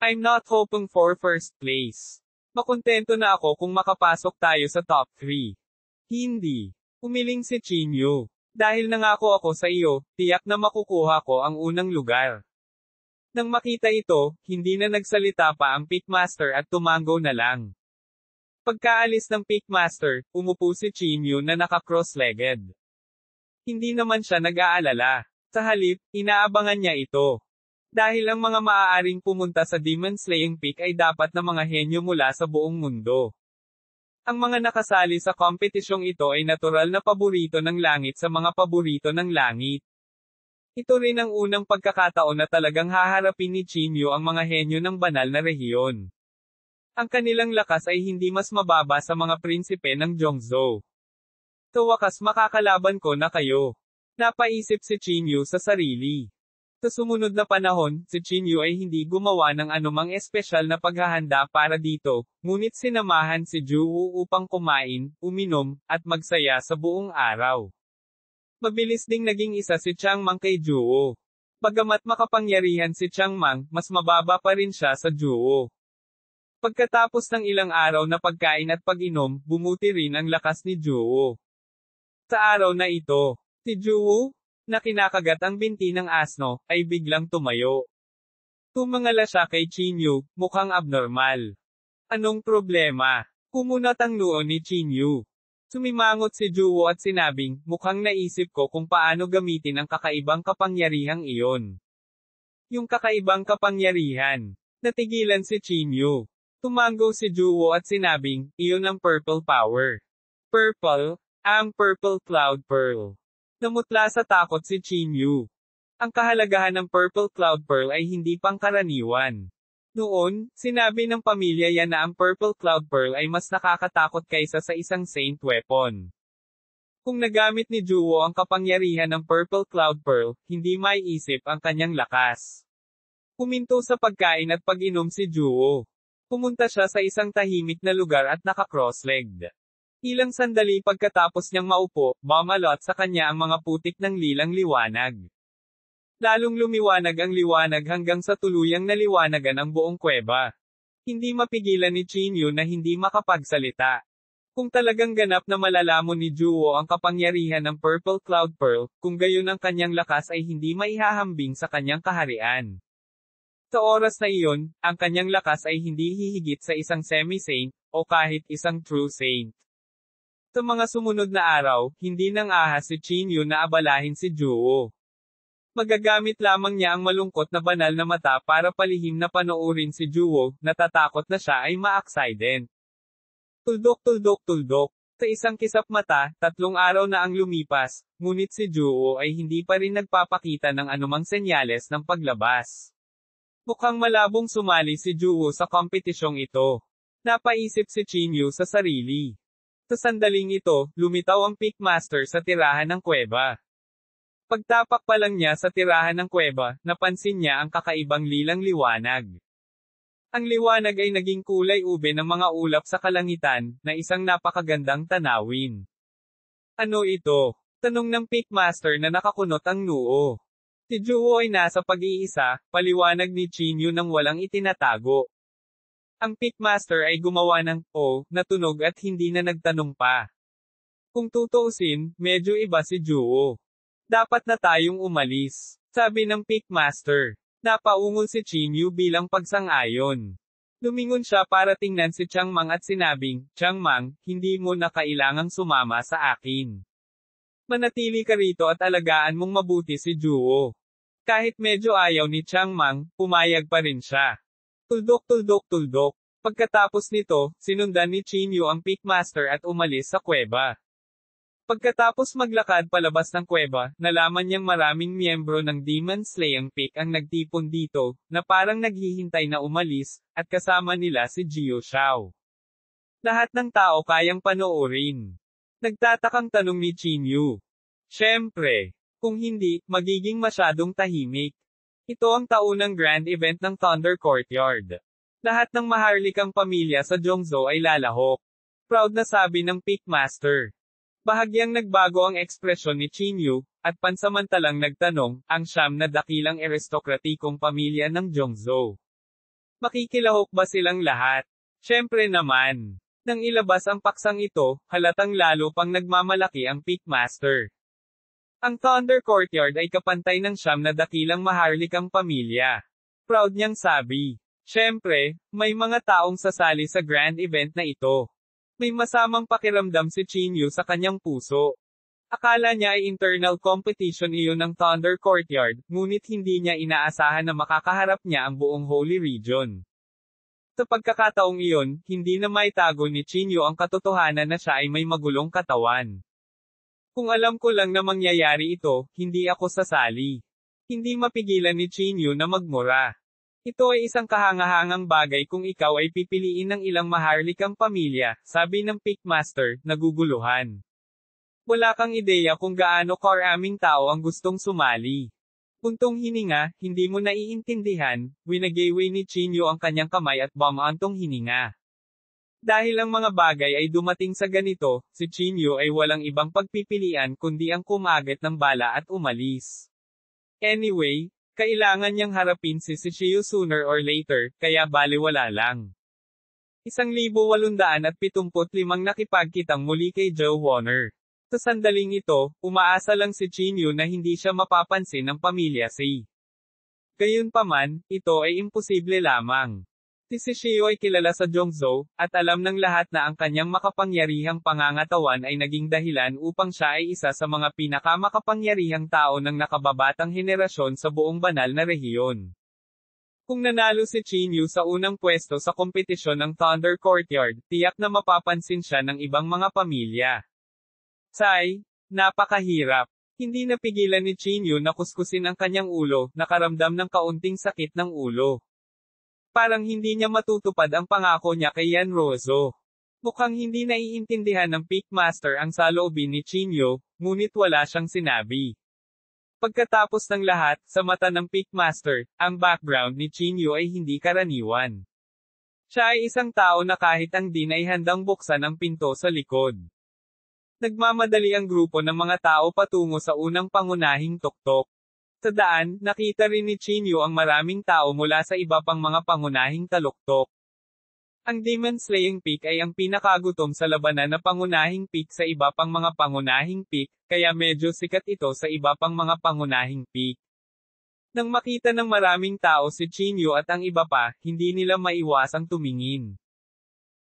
I'm not hoping for first place. Makontento na ako kung makapasok tayo sa top 3. Hindi. Umiling si Chinyu. Dahil nangako ako sa iyo, tiyak na makukuha ko ang unang lugar. Nang makita ito, hindi na nagsalita pa ang Pickmaster at tumango na lang. Pagkaalis ng Pickmaster, umupo si Chinyu na naka-cross-legged. Hindi naman siya nag-aalala. Sa halip, inaabangan niya ito. Dahil ang mga maaaring pumunta sa Demon Slaying Peak ay dapat na mga henyo mula sa buong mundo. Ang mga nakasali sa kompetisyong ito ay natural na paborito ng langit sa mga paborito ng langit. Ito rin ang unang pagkakataon na talagang haharapin ni Chinyu ang mga henyo ng banal na rehiyon. Ang kanilang lakas ay hindi mas mababa sa mga prinsipe ng Zhongzhou. Sa wakas makakalaban ko na kayo. Napaisip si Chinyu sa sarili. Sa sumunod na panahon, si Chinyu ay hindi gumawa ng anumang espesyal na paghahanda para dito, ngunit sinamahan si Juwoo upang kumain, uminom, at magsaya sa buong araw. Mabilis ding naging isa si Changmang kay Juwoo. Bagamat makapangyarihan si Changmang, mas mababa pa rin siya sa Juwoo. Pagkatapos ng ilang araw na pagkain at pag-inom, bumuti rin ang lakas ni Juwoo. Sa araw na ito, si Juwoo, na kinakagat ang binti ng asno, ay biglang tumayo. Tumangala siya kay Chinyu, mukhang abnormal. Anong problema? Kumunat ang noo ni Chinyu. Sumimangot si Juwoo at sinabing, mukhang naisip ko kung paano gamitin ang kakaibang kapangyarihang iyon. Yung kakaibang kapangyarihan. Natigilan si Chinyu. Tumango si Juwoo at sinabing, iyon ang purple power. Purple? Ang purple cloud pearl. Namutla sa takot si Chinyu. Ang kahalagahan ng purple cloud pearl ay hindi pangkaraniwan. Noon, sinabi ng pamilya yan na ang purple cloud pearl ay mas nakakatakot kaysa sa isang saint weapon. Kung nagamit ni Juwoo ang kapangyarihan ng purple cloud pearl, hindi maiisip ang kanyang lakas. Huminto sa pagkain at pag-inom si Juwoo. Pumunta siya sa isang tahimik na lugar at naka-cross-legged. Ilang sandali pagkatapos niyang maupo, bumalot sa kanya ang mga putik ng lilang liwanag. Lalong lumiwanag ang liwanag hanggang sa tuluyang naliwanagan ang buong kuweba. Hindi mapigilan ni Chinyu na hindi makapagsalita. Kung talagang ganap na malalamon ni Juwoo ang kapangyarihan ng Purple Cloud Pearl, kung gayon ang kanyang lakas ay hindi maihahambing sa kanyang kaharian. Sa oras na iyon, ang kanyang lakas ay hindi hihigit sa isang semi-saint, o kahit isang true saint. Sa mga sumunod na araw, hindi nang ahas si Chinyu na abalahin si Juwoo. Magagamit lamang niya ang malungkot na banal na mata para palihim na panoorin si Juwoo, natatakot na siya ay ma-accident. Tuldok tuldok tuldok. Sa isang kisap mata, 3 araw na ang lumipas, ngunit si Juwoo ay hindi pa rin nagpapakita ng anumang senyales ng paglabas. Mukhang malabong sumali si Juwoo sa kompetisyong ito. Napaisip si Chinyu sa sarili. Sa sandaling ito, lumitaw ang Pickmaster sa tirahan ng kuweba. Pagtapak pa lang niya sa tirahan ng kuweba, napansin niya ang kakaibang lilang liwanag. Ang liwanag ay naging kulay ube ng mga ulap sa kalangitan, na isang napakagandang tanawin. Ano ito? Tanong ng Pickmaster na nakakunot ang noo. Si Juwoo ay nasa pag-iisa, paliwanag ni Chinyu nang walang itinatago. Ang Pickmaster ay gumawa ng, na tunog at hindi na nagtanong pa. Kung tutuusin, medyo iba si Juwo. Dapat na tayong umalis, sabi ng Pickmaster. Napaungol si Chinyu bilang pagsang-ayon. Lumingon siya para tingnan si Changmang at sinabing, Changmang, hindi mo na kailangang sumama sa akin. Manatili ka rito at alagaan mong mabuti si Juwo. Kahit medyo ayaw ni Changmang, pumayag pa rin siya. Tuldok. Pagkatapos nito, sinundan ni Chinyu ang Pickmaster at umalis sa kuweba. Pagkatapos maglakad palabas ng kuweba, nalaman niyang maraming miyembro ng Demon Slaying Peak ang nagtipon dito, na parang naghihintay na umalis, at kasama nila si Jiu Shao. Lahat ng tao kayang panoorin. Nagtatakang tanong ni Chinyu. Siyempre, kung hindi, magiging masyadong tahimik. Ito ang taunang grand event ng Thunder Courtyard. Lahat ng maharlikang pamilya sa Jongzhou ay lalahok. Proud na sabi ng Pickmaster. Bahagyang nagbago ang ekspresyon ni Chinyu, at pansamantalang nagtanong, ang siyam na dakilang aristokratikong pamilya ng Jongzhou. Makikilahok ba silang lahat? Siyempre naman. Nang ilabas ang paksang ito, halatang lalo pang nagmamalaki ang Pickmaster. Ang Thunder Courtyard ay kapantay ng siyam na dakilang maharlikang pamilya. Proud niyang sabi. Siyempre, may mga taong sasali sa grand event na ito. May masamang pakiramdam si Chinyu sa kanyang puso. Akala niya ay internal competition iyon ng Thunder Courtyard, ngunit hindi niya inaasahan na makakaharap niya ang buong Holy Region. Sa pagkakataong iyon, hindi na maitago ni Chinyu ang katotohanan na siya ay may magulong katawan. Kung alam ko lang na mangyayari ito, hindi ako sasali. Hindi mapigilan ni Chinyu na magmura. Ito ay isang kahangahangang bagay kung ikaw ay pipiliin ng ilang maharlikang pamilya, sabi ng Pickmaster, naguguluhan. Wala kang ideya kung gaano karaming tao ang gustong sumali. Puntong hininga, hindi mo naiintindihan, winagayway ni Chinyu ang kanyang kamay at bumantong hininga. Dahil ang mga bagay ay dumating sa ganito, si Chinyu ay walang ibang pagpipilian kundi ang kumagat ng bala at umalis. Anyway, kailangan niyang harapin si Shiyu sooner or later, kaya baliwala lang. 1,875 nakipagkitang muli kay Joe Warner. Sa sandaling ito, umaasa lang si Chinyu na hindi siya mapapansin ng pamilya Si. Gayunpaman, ito ay imposible lamang. Si Shiyu ay kilala sa Jongzhou, at alam ng lahat na ang kanyang makapangyarihang pangangatawan ay naging dahilan upang siya ay isa sa mga pinakamakapangyarihang tao ng nakababatang henerasyon sa buong banal na rehiyon. Kung nanalo si Chinyu sa unang pwesto sa kompetisyon ng Thunder Courtyard, tiyak na mapapansin siya ng ibang mga pamilya. Napakahirap. Hindi napigilan ni Chinyu na kuskusin ang kanyang ulo, nakaramdam ng kaunting sakit ng ulo. Parang hindi niya matutupad ang pangako niya kay Yan Rozo. Mukhang hindi naiintindihan ng Pickmaster ang saloobin ni Chinyu, ngunit wala siyang sinabi. Pagkatapos ng lahat, sa mata ng Pickmaster, ang background ni Chinyu ay hindi karaniwan. Siya ay isang tao na kahit ang din ay handang buksan ang pinto sa likod. Nagmamadali ang grupo ng mga tao patungo sa unang pangunahing tuktok. Sa daan, nakita rin ni Chinyu ang maraming tao mula sa iba pang mga pangunahing taluktok. Ang Demon Slaying Peak ay ang pinakagutom sa labanan na pangunahing peak sa iba pang mga pangunahing peak, kaya medyo sikat ito sa iba pang mga pangunahing peak. Nang makita ng maraming tao si Chinyu at ang iba pa, hindi nila maiwasang tumingin.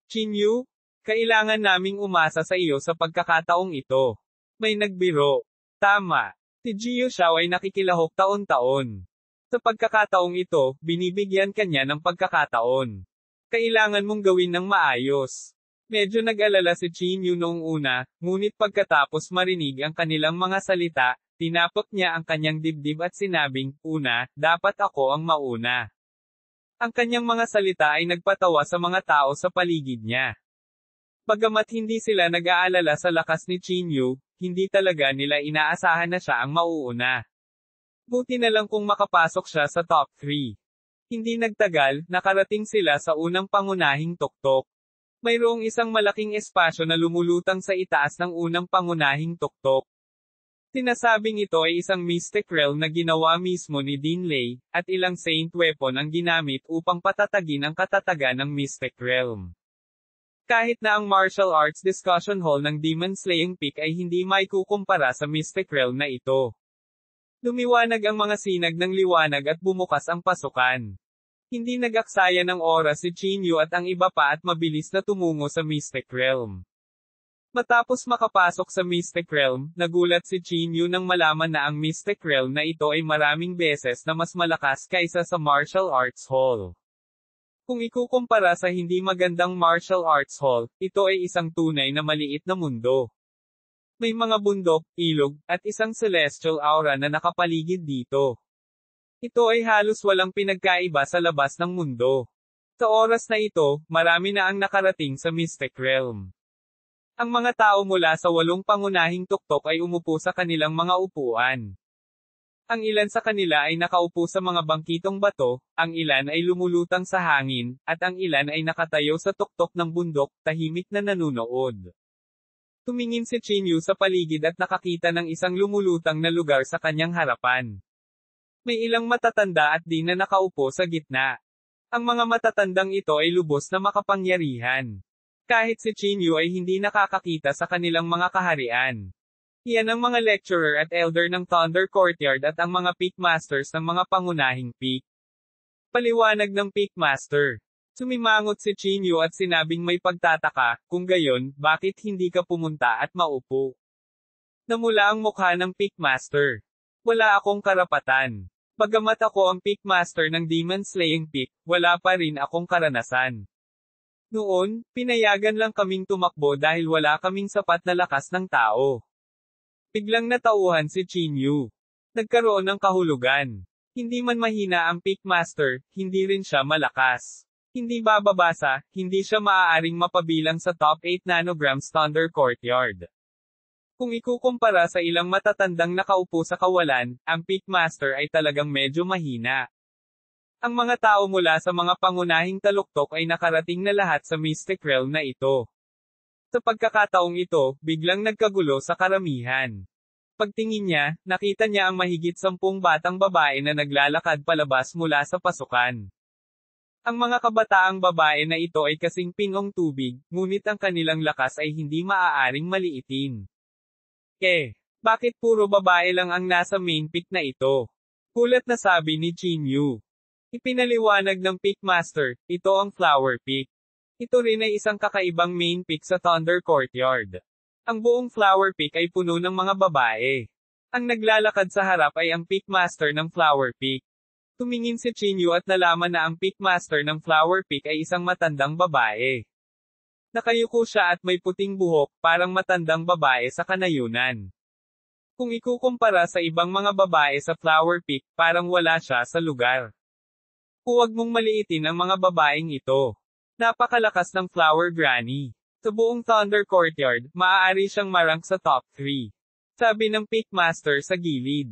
Chinyu, kailangan naming umasa sa iyo sa pagkakataong ito. May nagbiro. Tama. Si Jiu Shao ay nakikilahok taon-taon. Sa pagkakataong ito, binibigyan kanya ng pagkakataon. Kailangan mong gawin ng maayos. Medyo nag-alala si Chinyu noong una, ngunit pagkatapos marinig ang kanilang mga salita, tinapok niya ang kanyang dibdib at sinabing, una, dapat ako ang mauna. Ang kanyang mga salita ay nagpatawa sa mga tao sa paligid niya. Bagamat hindi sila nag-aalala sa lakas ni Chinyu, hindi talaga nila inaasahan na siya ang mauuna. Buti na lang kung makapasok siya sa top 3. Hindi nagtagal, nakarating sila sa unang pangunahing tuktok. Mayroong isang malaking espasyo na lumulutang sa itaas ng unang pangunahing tuktok. Sinasabing ito ay isang mystic realm na ginawa mismo ni Din Lei, at ilang saint weapon ang ginamit upang patatagin ang katatagan ng mystic realm. Kahit na ang martial arts discussion hall ng Demon Slaying Peak ay hindi maikukumpara sa Mystic Realm na ito. Lumiwanag ang mga sinag ng liwanag at bumukas ang pasukan. Hindi nag-aksaya ng oras si Chinyu at ang iba pa at mabilis na tumungo sa Mystic Realm. Matapos makapasok sa Mystic Realm, nagulat si Chinyu nang malaman na ang Mystic Realm na ito ay maraming beses na mas malakas kaysa sa Martial Arts Hall. Kung ikukumpara sa hindi magandang Martial Arts Hall, ito ay isang tunay na maliit na mundo. May mga bundok, ilog, at isang celestial aura na nakapaligid dito. Ito ay halos walang pinagkaiba sa labas ng mundo. Sa oras na ito, marami na ang nakarating sa Mystic Realm. Ang mga tao mula sa 8 pangunahing tuktok ay umupo sa kanilang mga upuan. Ang ilan sa kanila ay nakaupo sa mga bangkitong bato, ang ilan ay lumulutang sa hangin, at ang ilan ay nakatayo sa tuktok ng bundok, tahimik na nanunood. Tumingin si Chinyu sa paligid at nakakita ng isang lumulutang na lugar sa kanyang harapan. May ilang matatanda at di na nakaupo sa gitna. Ang mga matatandang ito ay lubos na makapangyarihan. Kahit si Chinyu ay hindi nakakakita sa kanilang mga kaharian. Iyan ang mga lecturer at elder ng Thunder Courtyard at ang mga Peak Masters ng mga pangunahing peak. Paliwanag ng Peak Master. Sumimangot si Chinyu at sinabing may pagtataka, kung gayon, bakit hindi ka pumunta at maupo? Namula ang mukha ng Peak Master. Wala akong karapatan. Bagamat ako ang Peak Master ng Demon Slaying Peak, wala pa rin akong karanasan. Noon, pinayagan lang kaming tumakbo dahil wala kaming sapat na lakas ng tao. Biglang natauhan si Chinyu. Nagkaroon ng kahulugan. Hindi man mahina ang Peak Master, hindi rin siya malakas. Hindi bababasa, hindi siya maaaring mapabilang sa top 8 nanograms Thunder Courtyard. Kung ikukumpara sa ilang matatandang nakaupo sa kawalan, ang Peak Master ay talagang medyo mahina. Ang mga tao mula sa mga pangunahing taluktok ay nakarating na lahat sa Mystic Realm na ito. Sa pagkakataong ito, biglang nagkagulo sa karamihan. Pagtingin niya, nakita niya ang mahigit 10 batang babae na naglalakad palabas mula sa pasukan. Ang mga kabataang babae na ito ay kasing pingong tubig, ngunit ang kanilang lakas ay hindi maaaring maliitin. Bakit puro babae lang ang nasa main peak na ito? Kulat na sabi ni Chinyu. Ipinaliwanag ng Peak Master, ito ang Flower Peak. Ito rin ay isang kakaibang main peak sa Thunder Courtyard. Ang buong Flower Peak ay puno ng mga babae. Ang naglalakad sa harap ay ang Peak Master ng Flower Peak. Tumingin si Chinyu at nalaman na ang Peak Master ng Flower Peak ay isang matandang babae. Nakayuko siya at may puting buhok, parang matandang babae sa kanayunan. Kung ikukumpara sa ibang mga babae sa Flower Peak, parang wala siya sa lugar. Huwag mong maliitin ang mga babaeng ito. Napakalakas ng Flower Granny. Sa buong Thunder Courtyard, maaari siyang marank sa top 3. Sabi ng Peak Master sa gilid.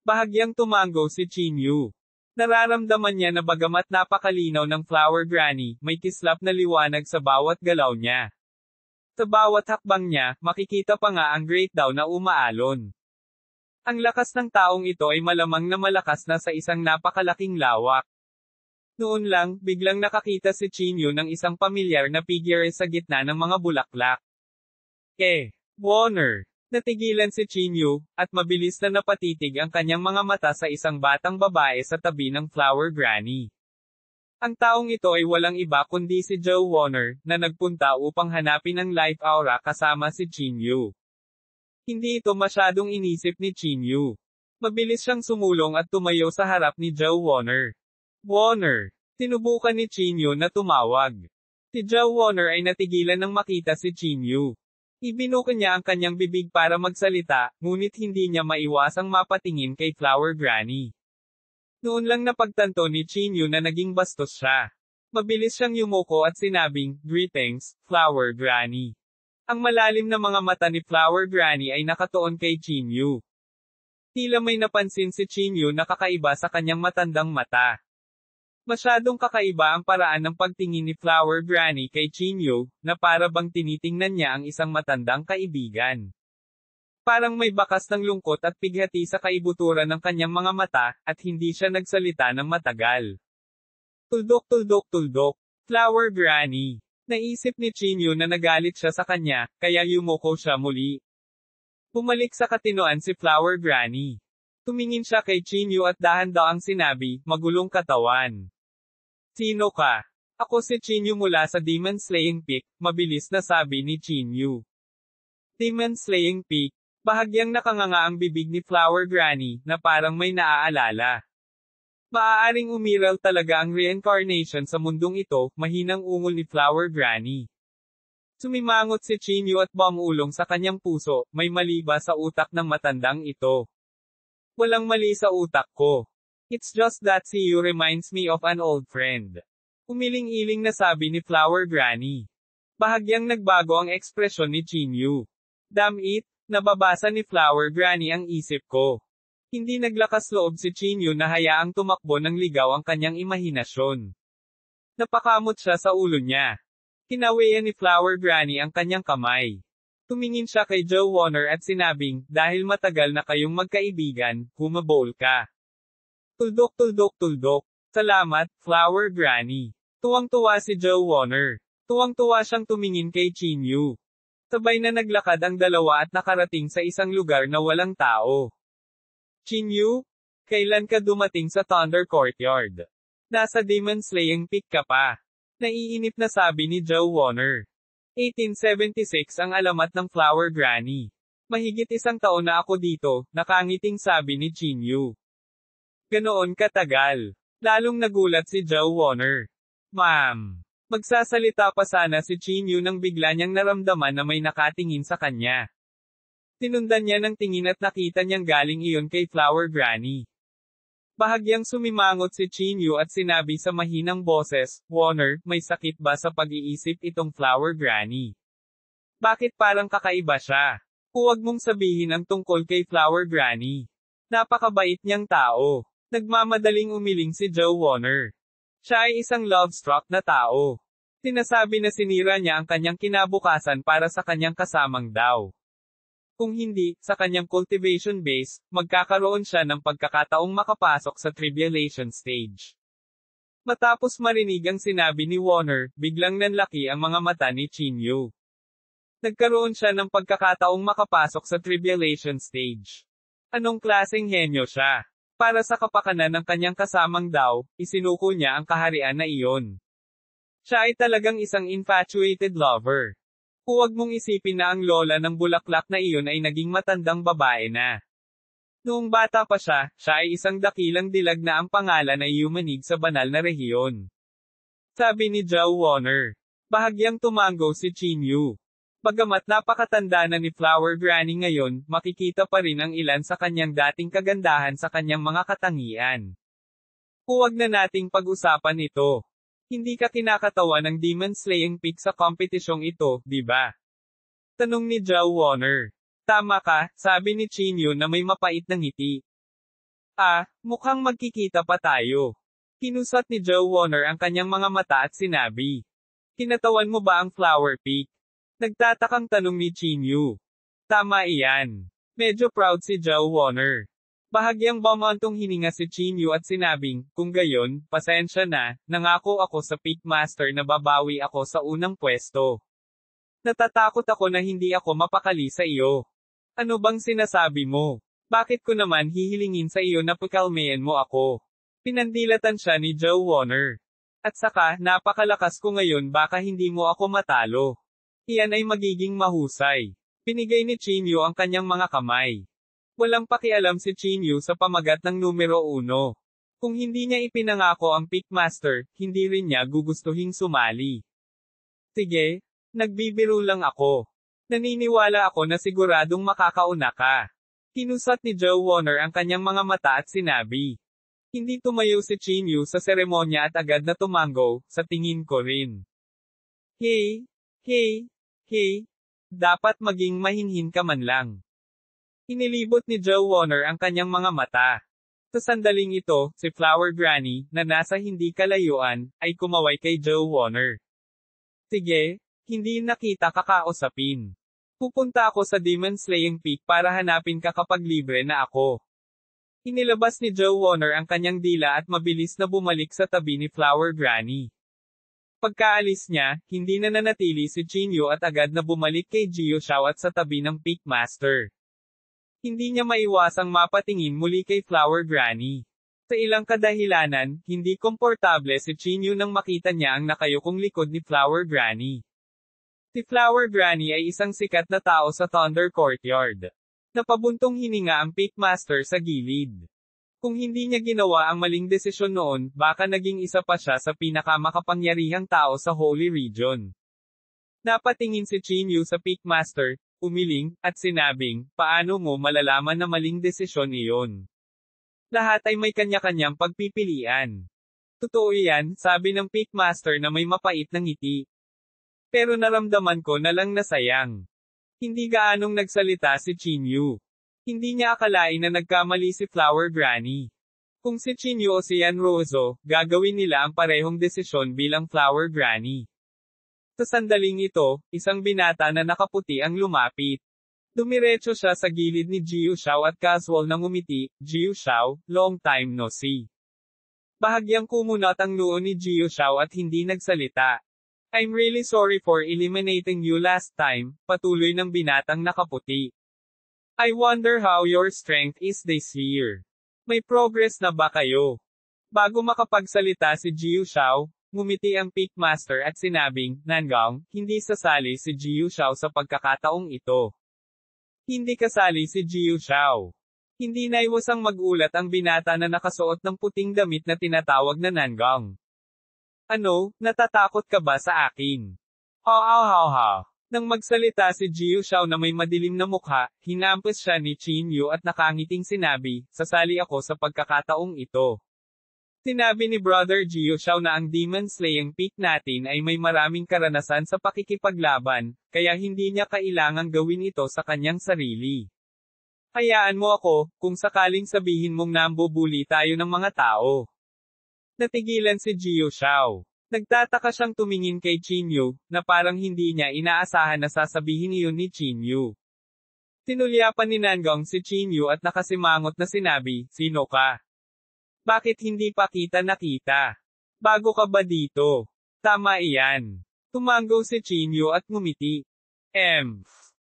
Bahagyang tumango si Chinyu. Nararamdaman niya na bagamat napakalinaw ng Flower Granny, may kislap na liwanag sa bawat galaw niya. Sa bawat hakbang niya, makikita pa nga ang Great Daw na umaalon. Ang lakas ng taong ito ay malamang na malakas na sa isang napakalaking lawak. Noon lang, biglang nakakita si Chinyu ng isang pamilyar na figure sa gitna ng mga bulaklak. Warner. Natigilan si Chinyu, at mabilis na napatitig ang kanyang mga mata sa isang batang babae sa tabi ng Flower Granny. Ang taong ito ay walang iba kundi si Joe Warner, na nagpunta upang hanapin ang life aura kasama si Chinyu. Hindi ito masyadong inisip ni Chinyu. Mabilis siyang sumulong at tumayo sa harap ni Joe Warner. Warner. Sinubukan ni Chinyu na tumawag. Si Joe Warner ay natigilan nang makita si Chinyu. Ibinuka niya ang kanyang bibig para magsalita, ngunit hindi niya maiwasang mapatingin kay Flower Granny. Noon lang napagtanto ni Chinyu na naging bastos siya. Mabilis siyang yumuko at sinabing, "Greetings, Flower Granny." Ang malalim na mga mata ni Flower Granny ay nakatuon kay Chinyu. Tila may napansin si Chinyu na kakaiba sa kanyang matandang mata. Masyadong kakaiba ang paraan ng pagtingin ni Flower Granny kay Chinyu, na para bang tinitingnan niya ang isang matandang kaibigan. Parang may bakas ng lungkot at pighati sa kaibuturan ng kanyang mga mata, at hindi siya nagsalita ng matagal. Tuldok. Flower Granny. Naisip ni Chinyu na nagalit siya sa kanya, kaya yumuko siya muli. Bumalik sa katinoan si Flower Granny. Tumingin siya kay Chinyu at dahan-daang sinabi, magulong katawan. Sino ka? Ako si Chinyu mula sa Demon Slaying Peak, mabilis na sabi ni Chinyu. Demon Slaying Peak. Bahagyang nakanganga ang bibig ni Flower Granny, na parang may naaalala. Maaaring umiral talaga ang reincarnation sa mundong ito, mahinang ungol ni Flower Granny. Sumimangot si Chinyu at bumulong sa kanyang puso, may mali ba sa utak ng matandang ito? Walang mali sa utak ko. It's just that Siyu reminds me of an old friend. Umiling-iling na sabi ni Flower Granny. Bahagyang nagbago ang ekspresyon ni Chinyu. Damn it, nababasa ni Flower Granny ang isip ko. Hindi naglakas loob si Chinyu na hayaang tumakbo ng ligaw ang kanyang imahinasyon. Napakamot siya sa ulo niya. Kinawayan ni Flower Granny ang kanyang kamay. Tumingin siya kay Joe Warner at sinabing, dahil matagal na kayong magkaibigan, humabol ka. Tuldok tuldok tuldok. Salamat, Flower Granny. Tuwang-tuwa si Joe Warner. Tuwang-tuwa siyang tumingin kay Chinyu. Sabay na naglakad ang dalawa at nakarating sa isang lugar na walang tao. Chinyu, kailan ka dumating sa Thunder Courtyard? Nasa Demon Slaying Peak ka pa. Naiinip na sabi ni Joe Warner. 1876 ang alamat ng Flower Granny. Mahigit isang taon na ako dito, nakangiting sabi ni Chinyu. Ganoon katagal. Lalong nagulat si Joe Warner. Ma'am. Magsasalita pa sana si Chinyu nang bigla niyang naramdaman na may nakatingin sa kanya. Tinundan niya ng tingin at nakita niyang galing iyon kay Flower Granny. Bahagyang sumimangot si Chinyu at sinabi sa mahinang boses, Warner, may sakit ba sa pag-iisip itong Flower Granny? Bakit parang kakaiba siya? Huwag mong sabihin ang tungkol kay Flower Granny. Napakabait niyang tao. Nagmamadaling umiling si Joe Warner. Siya ay isang love-struck na tao. Sinasabi na sinira niya ang kanyang kinabukasan para sa kanyang kasamang daw. Kung hindi, sa kanyang cultivation base, magkakaroon siya ng pagkakataong makapasok sa tribulation stage. Matapos marinig ang sinabi ni Warner, biglang nanlaki ang mga mata ni Chinyu. Nagkaroon siya ng pagkakataong makapasok sa tribulation stage. Anong klaseng henyo siya? Para sa kapakanan ng kanyang kasamang daw, isinuko niya ang kaharian na iyon. Siya ay talagang isang infatuated lover. Huwag mong isipin na ang lola ng bulaklak na iyon ay naging matandang babae na. Noong bata pa siya, siya ay isang dakilang dilag na ang pangalan ay yumanig sa banal na rehiyon. Sabi ni Joe Warner. Bahagyang tumango si Chinyu. Bagamat napakatanda na ni Flower Granny ngayon, makikita pa rin ang ilan sa kanyang dating kagandahan sa kanyang mga katangian. Huwag na nating pag-usapan ito. Hindi ka kinakatawa ng Demon Slaying Peak sa kompetisyong ito, di ba? Tanong ni Joe Warner. Tama ka, sabi ni Chinyu na may mapait na ngiti. Mukhang magkikita pa tayo. Kinusat ni Joe Warner ang kanyang mga mata at sinabi. Kinatawan mo ba ang Flower Peak? Nagtatakang tanong ni Chinyu. Tama iyan. Medyo proud si Joe Warner. Bahagyang bumantong hininga si Chinyu at sinabing, kung gayon, pasensya na, nangako ako sa Peak Master na babawi ako sa unang pwesto. Natatakot ako na hindi ako mapakali sa iyo. Ano bang sinasabi mo? Bakit ko naman hihilingin sa iyo na pakalmayan mo ako? Pinandilatan siya ni Joe Warner. At saka, napakalakas ko ngayon baka hindi mo ako matalo. Iyan ay magiging mahusay. Pinigay ni Chinyu ang kanyang mga kamay. Walang pakialam si Chinyu sa pamagat ng numero 1. Kung hindi niya ipinangako ang Peak Master, hindi rin niya gugustuhing sumali. Sige, nagbibiro lang ako. Naniniwala ako na siguradong makakauna ka. Kinusat ni Joe Warner ang kanyang mga mata at sinabi. Hindi tumayo si Chinyu sa seremonya at agad na tumango, sa tingin ko rin. Hey, dapat maging mahinhin ka man lang. Inilibot ni Joe Warner ang kanyang mga mata. Sa sandaling ito, si Flower Granny, na nasa hindi kalayuan, ay kumaway kay Joe Warner. Sige, hindi na kita kakausapin. Pupunta ako sa Demon Slaying Peak para hanapin ka kapag libre na ako. Inilabas ni Joe Warner ang kanyang dila at mabilis na bumalik sa tabi ni Flower Granny. Pagkaalis niya, hindi na nanatili si Chinyu at agad na bumalik kay Jiu Shao at sa tabi ng Peak Master. Hindi niya maiwasang mapatingin muli kay Flower Granny. Sa ilang kadahilanan, hindi komportable si Chinyu nang makita niya ang nakayukong likod ni Flower Granny. Si Flower Granny ay isang sikat na tao sa Thunder Courtyard. Napabuntong hininga ang Peak Master sa gilid. Kung hindi niya ginawa ang maling desisyon noon, baka naging isa pa siya sa pinakamakapangyarihang tao sa Holy Region. Napatingin si Chinyu sa Peak Master, umiling, at sinabing, paano mo malalaman na maling desisyon iyon? Lahat ay may kanya-kanyang pagpipilian. Totoo yan, sabi ng Peak Master na may mapait na ngiti. Pero naramdaman ko na lang na sayang. Hindi gaanong nagsalita si Chinyu. Hindi niya akalain na nagkamali si Flower Granny. Kung si Chinyu o si Yanrozo, gagawin nila ang parehong desisyon bilang Flower Granny. Sa sandaling ito, isang binata na nakaputi ang lumapit. Dumiretso siya sa gilid ni Jiu Shao at casual na ngumiti, Jiu Shao, long time no see. Bahagyang kumunat ang noo ni Jiu Shao at hindi nagsalita. I'm really sorry for eliminating you last time, patuloy ng binatang nakaputi. I wonder how your strength is this year. May progress na ba kayo? Bago makapagsalita si Jiu Shao, ngumiti ang Peak Master at sinabing, Nangang, hindi sasali si Jiu Shao sa pagkakataong ito. Hindi kasali si Jiu Shao. Hindi naiwasang magulat ang binata na nakasuot ng puting damit na tinatawag na Nangang. Ano, natatakot ka ba sa akin? Ha. Nang magsalita si Jiu Shao na may madilim na mukha, hinampas siya ni Chinyu at nakangiting sinabi, sasali ako sa pagkakataong ito. Sinabi ni Brother Jiu Shao na ang Demon Slaying Peak natin ay may maraming karanasan sa pakikipaglaban, kaya hindi niya kailangang gawin ito sa kanyang sarili. Hayaan mo ako, kung sakaling sabihin mong nambubuli tayo ng mga tao. Natigilan si Jiu Shao. Nagtataka siyang tumingin kay Chinyu, na parang hindi niya inaasahan na sasabihin iyon ni Chinyu. Tinulyapan ni Nangang si Chinyu at nakasimangot na sinabi, sino ka? Bakit hindi pa kita nakita? Bago ka ba dito? Tama iyan. Tumango si Chinyu at ngumiti.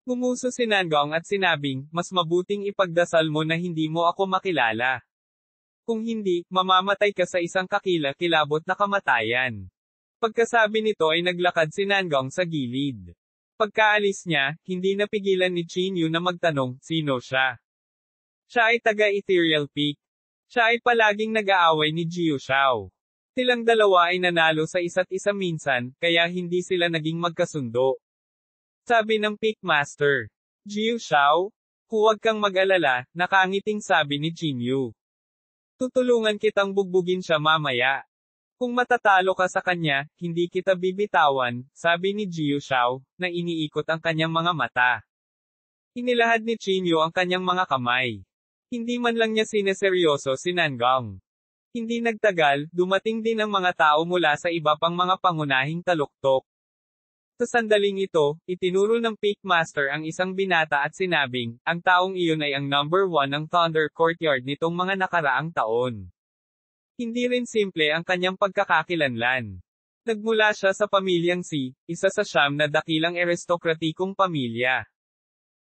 Gumuso si Nangang at sinabing, mas mabuting ipagdasal mo na hindi mo ako makilala. Kung hindi, mamamatay ka sa isang kakila-kilabot na kamatayan. Pagkasabi nito ay naglakad si Nangang sa gilid. Pagkaalis niya, hindi napigilan ni Chinyu na magtanong, sino siya? Siya ay taga-Ethereal Peak. Siya ay palaging nag-aaway ni Jiu Shao. Silang dalawa ay nanalo sa isa't isa minsan, kaya hindi sila naging magkasundo. Sabi ng Peak Master. Jiu Shao? Huwag kang mag-alala, nakangiting sabi ni Chinyu. Tutulungan kitang bugbugin siya mamaya. Kung matatalo ka sa kanya, hindi kita bibitawan, sabi ni Jiu Shao, na iniikot ang kanyang mga mata. Inilahad ni Chinyu ang kanyang mga kamay. Hindi man lang niya sineseryoso si Nangang. Hindi nagtagal, dumating din ang mga tao mula sa iba pang mga pangunahing taluktok. Sa sandaling ito, itinuro ng Peak Master ang isang binata at sinabing, ang taong iyon ay ang number 1 ng Thunder Courtyard nitong mga nakaraang taon. Hindi rin simple ang kanyang pagkakakilanlan. Nagmula siya sa pamilyang Si, isa sa siyam na dakilang aristokratikong pamilya.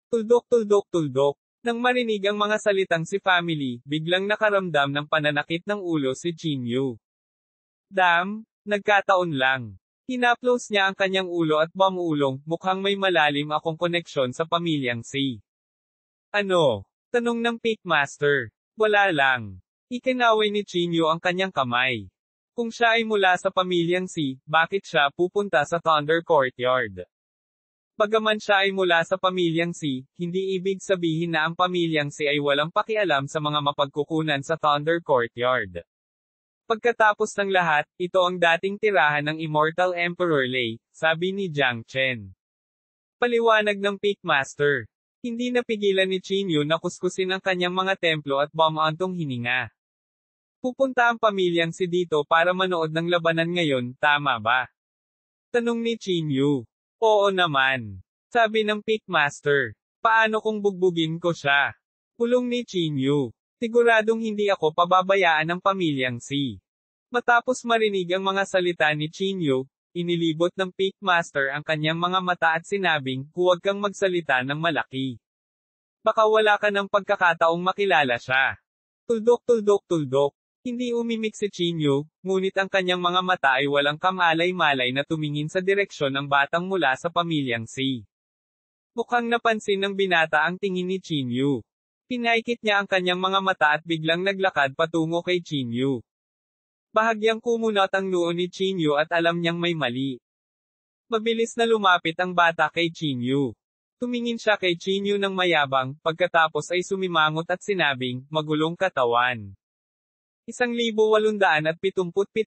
Tuldok. Nang marinig ang mga salitang si family, biglang nakaramdam ng pananakit ng ulo si Chinyu. Nagkataon lang. Hinaplos niya ang kanyang ulo at bamulong, mukhang may malalim akong koneksyon sa pamilyang Si. Ano? Tanong ng Peak Master. Wala lang. Ikinaway ni Chinyu ang kanyang kamay. Kung siya ay mula sa pamilyang Si, bakit siya pupunta sa Thunder Courtyard? Bagaman siya ay mula sa pamilyang Si, hindi ibig sabihin na ang pamilyang Si ay walang pakialam sa mga mapagkukunan sa Thunder Courtyard. Pagkatapos ng lahat, ito ang dating tirahan ng Immortal Emperor Lei, sabi ni Jiang Chen. Paliwanag ng Peak Master. Hindi napigilan ni Chinyu na kuskusin ang kanyang mga templo at bumantong hininga. Pupunta ang pamilyang Si dito para manood ng labanan ngayon, tama ba? Tanong ni Chinyu. Oo naman. Sabi ng Peak Master. Paano kung bugbugin ko siya? Pulong ni Chinyu. Siguradong hindi ako pababayaan ng pamilyang Si. Matapos marinig ang mga salita ni Chinyu, inilibot ng Pickmaster ang kanyang mga mata at sinabing, huwag kang magsalita ng malaki. Baka wala ka ng pagkakataong makilala siya. Tuldok tuldok tuldok. Hindi umimik si Chinyu, ngunit ang kanyang mga mata ay walang kamalay-malay na tumingin sa direksyon ng batang mula sa pamilyang Si. Mukhang napansin ng binata ang tingin ni Chinyu. Pinaikit niya ang kanyang mga mata at biglang naglakad patungo kay Chinyu. Bahagyang kumunot ang noo ni Chinyu at alam niyang may mali. Mabilis na lumapit ang bata kay Chinyu. Tumingin siya kay Chinyu ng mayabang, pagkatapos ay sumimangot at sinabing, magulong katawan. 1877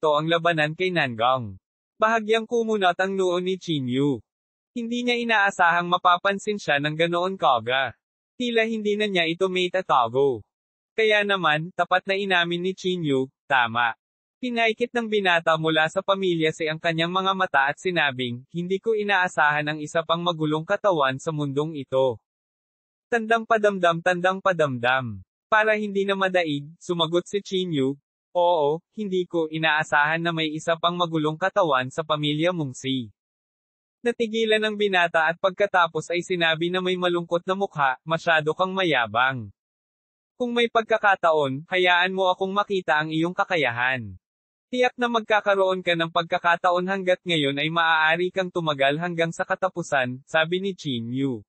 ang labanan kay Nangang. Bahagyang kumunot ang noo ni Chinyu. Hindi niya inaasahang mapapansin siya ng ganoon kaga. Tila hindi na niya ito maitatago. Kaya naman, tapat na inamin ni Chinyu, tama. Pinaikit ng binata mula sa pamilya Si ang kanyang mga mata at sinabing, hindi ko inaasahan ang isa pang magulong katawan sa mundong ito. Tandang padamdam. Para hindi na madaig, sumagot si Chinyu, oo, hindi ko inaasahan na may isa pang magulong katawan sa pamilya mong Si. Natigilan ang binata at pagkatapos ay sinabi na may malungkot na mukha, masyado kang mayabang. Kung may pagkakataon, hayaan mo akong makita ang iyong kakayahan. Tiyak na magkakaroon ka ng pagkakataon hanggat ngayon ay maaari kang tumagal hanggang sa katapusan, sabi ni Chinyu.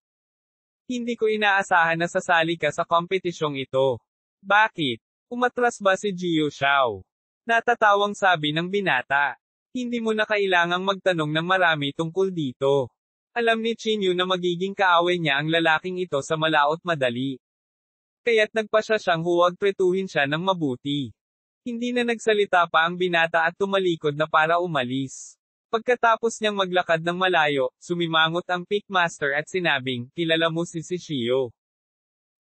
Hindi ko inaasahan na sasali ka sa kompetisyong ito. Bakit? Umatras ba si Jiu Xiao? Natatawang sabi ng binata. Hindi mo na kailangang magtanong ng marami tungkol dito. Alam ni Chinyu na magiging kaaway niya ang lalaking ito sa malaot madali. Kaya't nagpasya siyang huwag tretuhin siya ng mabuti. Hindi na nagsalita pa ang binata at tumalikod na para umalis. Pagkatapos niyang maglakad ng malayo, sumimangot ang Pickmaster at sinabing, kilala mo si Shio?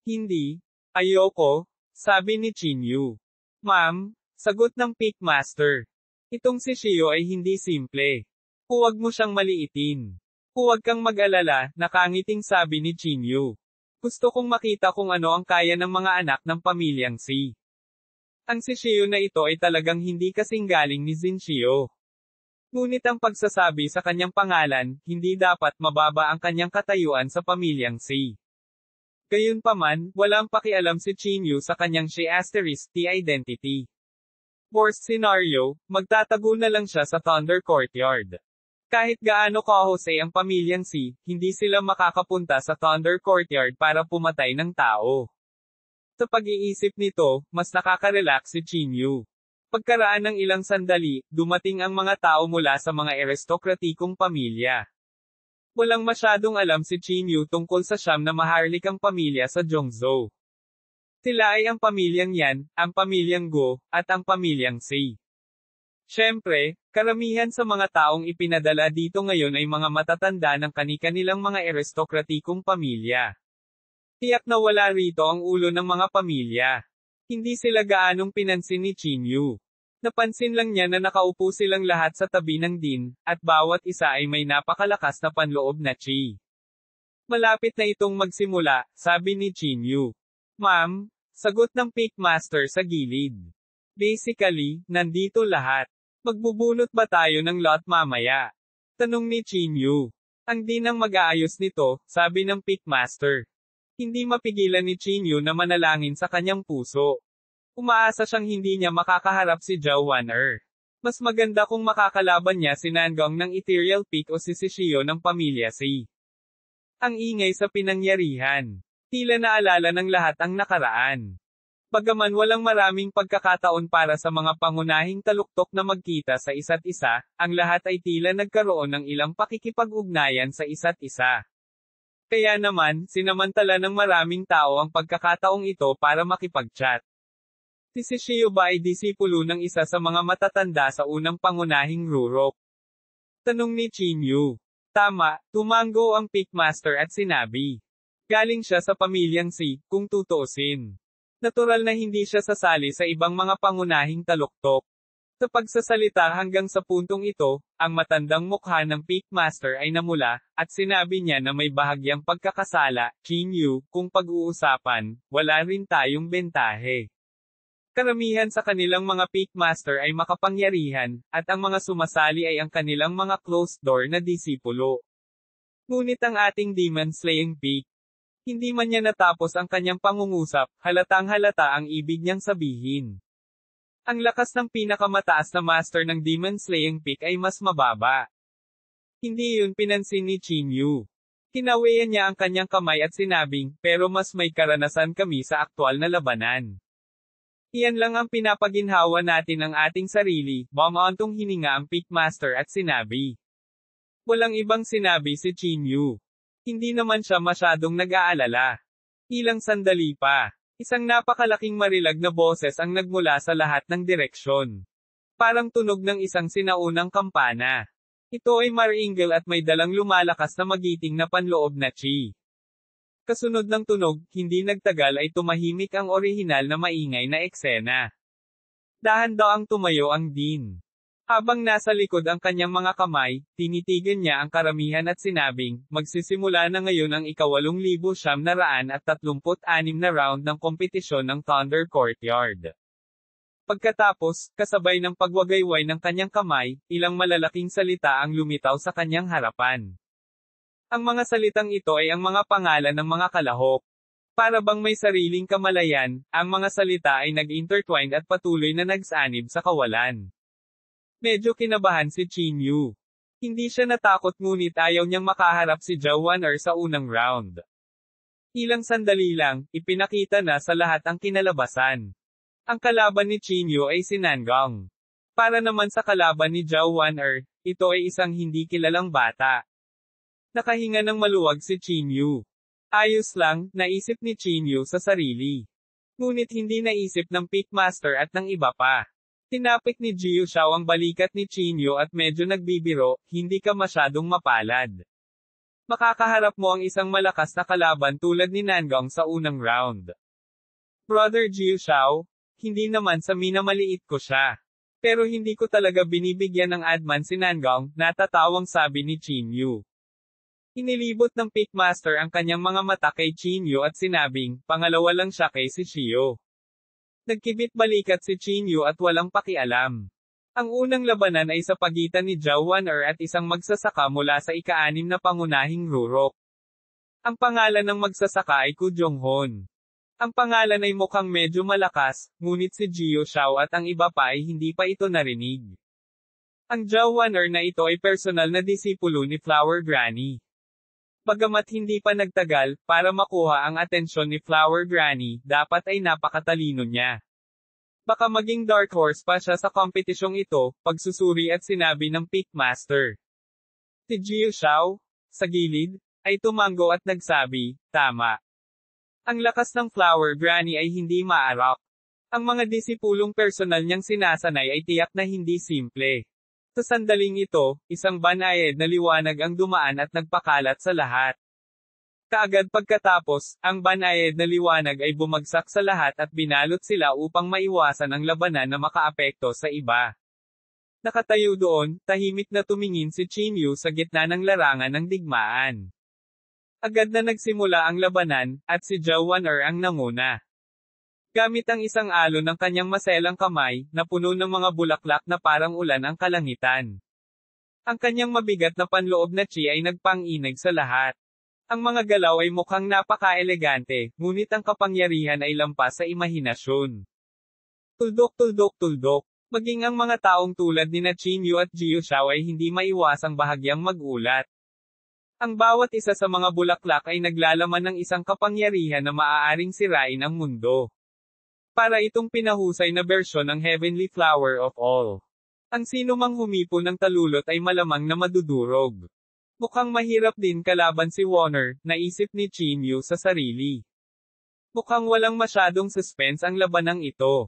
Hindi. Ayoko, sabi ni Chinyu. Ma'am, sagot ng Pickmaster. Itong si Shio ay hindi simple. Huwag mo siyang maliitin. Huwag kang mag-alala, nakangiting sabi ni Chinyu. Gusto kong makita kung ano ang kaya ng mga anak ng pamilyang Si. Ang si Shio na ito ay talagang hindi kasing galing ni Jin Shio. Ngunit ang pagsasabi sa kanyang pangalan, hindi dapat mababa ang kanyang katayuan sa pamilyang Si. Gayunpaman, walang pakialam si Chinyu sa kanyang Shi** identity. Worst scenario, magtatago na lang siya sa Thunder Courtyard. Kahit gaano kahusay ang pamilyang Si, hindi sila makakapunta sa Thunder Courtyard para pumatay ng tao. Sa pag-iisip nito, mas nakaka-relax si Chinyu. Pagkaraan ng ilang sandali, dumating ang mga tao mula sa mga aristokratikong pamilya. Walang masyadong alam si Chinyu tungkol sa siyam na maharlikang pamilya sa Zhongzhou. Sila ay ang pamilyang Yan, ang pamilyang Go, at ang pamilyang Si. Siyempre, karamihan sa mga taong ipinadala dito ngayon ay mga matatanda ng kani-kanilang mga aristokratikong pamilya. Tiyak na wala rito ang ulo ng mga pamilya. Hindi sila gaanong pinansin ni Chinyu. Napansin lang niya na nakaupo silang lahat sa tabi ng din, at bawat isa ay may napakalakas na panloob na chi. Malapit na itong magsimula, sabi ni Chinyu. Ma'am, sagot ng Pickmaster sa gilid. Basically, nandito lahat. Magbubunot ba tayo ng lot mamaya? Tanong ni Chinyu. Ang din ang mag-aayos nito, sabi ng Pickmaster. Hindi mapigilan ni Chinyu na manalangin sa kanyang puso. Umaasa siyang hindi niya makakaharap si Zhao Waner. Mas maganda kung makakalaban niya si Nangang ng Ethereal Peak o si Shio ng pamilya Si. Ang ingay sa pinangyarihan. Tila naalala ng lahat ang nakaraan. Bagaman walang maraming pagkakataon para sa mga pangunahing taluktok na magkita sa isa't isa, ang lahat ay tila nagkaroon ng ilang pakikipag-ugnayan sa isa't isa. Kaya naman, sinamantala ng maraming tao ang pagkakataong ito para makipag-chat. Si Shio ba ay disipulo ng isa sa mga matatanda sa unang pangunahing rurok? Tanong ni Chinyu. Tama, tumango ang Pickmaster at sinabi. Galing siya sa pamilyang Si, kung tutuusin. Natural na hindi siya sasali sa ibang mga pangunahing taluktok. Sa pagsasalita hanggang sa puntong ito, ang matandang mukha ng Pickmaster ay namula, at sinabi niya na may bahagyang pagkakasala, Chinyu, kung pag-uusapan, wala rin tayong bentahe. Karamihan sa kanilang mga peak master ay makapangyarihan, at ang mga sumasali ay ang kanilang mga closed-door na disipulo. Ngunit ang ating demon-slaying peak, hindi man niya natapos ang kanyang pangungusap, halatang-halata ang ibig niyang sabihin. Ang lakas ng pinakamataas na master ng demon-slaying peak ay mas mababa. Hindi yun pinansin ni Chinyu. Kinawayan niya ang kanyang kamay at sinabing, pero mas may karanasan kami sa aktwal na labanan. Iyan lang ang pinapaginhawa natin ng ating sarili, bumauntong hininga ang peak master at sinabi. Walang ibang sinabi si Chinyu. Hindi naman siya masyadong nag-aalala. Ilang sandali pa. Isang napakalaking marilag na boses ang nagmula sa lahat ng direksyon. Parang tunog ng isang sinaunang kampana. Ito ay maringal at may dalang lumalakas na magiting na panloob na chi. Kasunod ng tunog, hindi nagtagal ay tumahimik ang orihinal na maingay na eksena. Dahan-daang tumayo ang Dean. Habang nasa likod ang kanyang mga kamay, tinitigan niya ang karamihan at sinabing, magsisimula na ngayon ang 8,936 na round ng kompetisyon ng Thunder Courtyard. Pagkatapos, kasabay ng pagwagayway ng kanyang kamay, ilang malalaking salita ang lumitaw sa kanyang harapan. Ang mga salitang ito ay ang mga pangalan ng mga kalahok. Para bang may sariling kamalayan, ang mga salita ay nag-intertwined at patuloy na nagsanib sa kawalan. Medyo kinabahan si Chinyu. Hindi siya natakot ngunit ayaw niyang makaharap si Zhao Wan'er sa unang round. Ilang sandali lang, ipinakita na sa lahat ang kinalabasan. Ang kalaban ni Chinyu ay si Nangong. Para naman sa kalaban ni Zhao Wan'er, ito ay isang hindi kilalang bata. Nakahinga ng maluwag si Chinyu. Ayos lang, naisip ni Chinyu sa sarili. Ngunit hindi naisip ng peak master at ng iba pa. Tinapik ni Jiu Shao ang balikat ni Chinyu at medyo nagbibiro, hindi ka masyadong mapalad. Makakaharap mo ang isang malakas na kalaban tulad ni Nangong sa unang round. Brother Jiu Shao, hindi naman sa minamaliit ko siya. Pero hindi ko talaga binibigyan ng adman si Nangong, natatawang sabi ni Chinyu. Inilibot ng peak master ang kanyang mga mata kay Chinyu at sinabing, pangalawa lang siya kay si Shio. Nagkibit balikat si Chinyu at walang pakialam. Ang unang labanan ay sa pagitan ni Zhao Wan'er at isang magsasaka mula sa ika-6 na pangunahing rurok. Ang pangalan ng magsasaka ay Ku Jonghon. Ang pangalan ay mukhang medyo malakas, ngunit si Jiu Shao at ang iba pa ay hindi pa ito narinig. Ang Zhao Wan'er na ito ay personal na disipulo ni Flower Granny. Bagamat hindi pa nagtagal, para makuha ang atensyon ni Flower Granny, dapat ay napakatalino niya. Baka maging dark horse pa siya sa kompetisyong ito, pagsusuri at sinabi ng peak master. Si Jiu Shao, sa gilid, ay tumango at nagsabi, tama. Ang lakas ng Flower Granny ay hindi maarap. Ang mga disipulong personal niyang sinasanay ay tiyak na hindi simple. Sa sandaling ito, isang banayad na liwanag ang dumaan at nagpakalat sa lahat. Kaagad pagkatapos, ang banayad na liwanag ay bumagsak sa lahat at binalot sila upang maiwasan ang labanan na makaapekto sa iba. Nakatayo doon, tahimik na tumingin si Chinyu sa gitna ng larangan ng digmaan. Agad na nagsimula ang labanan, at si Zhao Wan'er ang nanguna. Gamit ang isang alon ng kanyang maselang kamay, na puno ng mga bulaklak na parang ulan ang kalangitan. Ang kanyang mabigat na panloob na chi ay nagpang-inag sa lahat. Ang mga galaw ay mukhang napaka-elegante, ngunit ang kapangyarihan ay lampas sa imahinasyon. Tuldok tuldok tuldok. Maging ang mga taong tulad ni Chinyu at Jiu Shao ay hindi maiwasang bahagyang magulat. Ang bawat isa sa mga bulaklak ay naglalaman ng isang kapangyarihan na maaaring sirain ang mundo. Para itong pinahusay na bersyon ng Heavenly Flower of All. Ang sino mang humipo ng talulot ay malamang na madudurog. Mukhang mahirap din kalaban si Wan'er, naisip ni Chinyu sa sarili. Mukhang walang masyadong suspense ang labanang ito.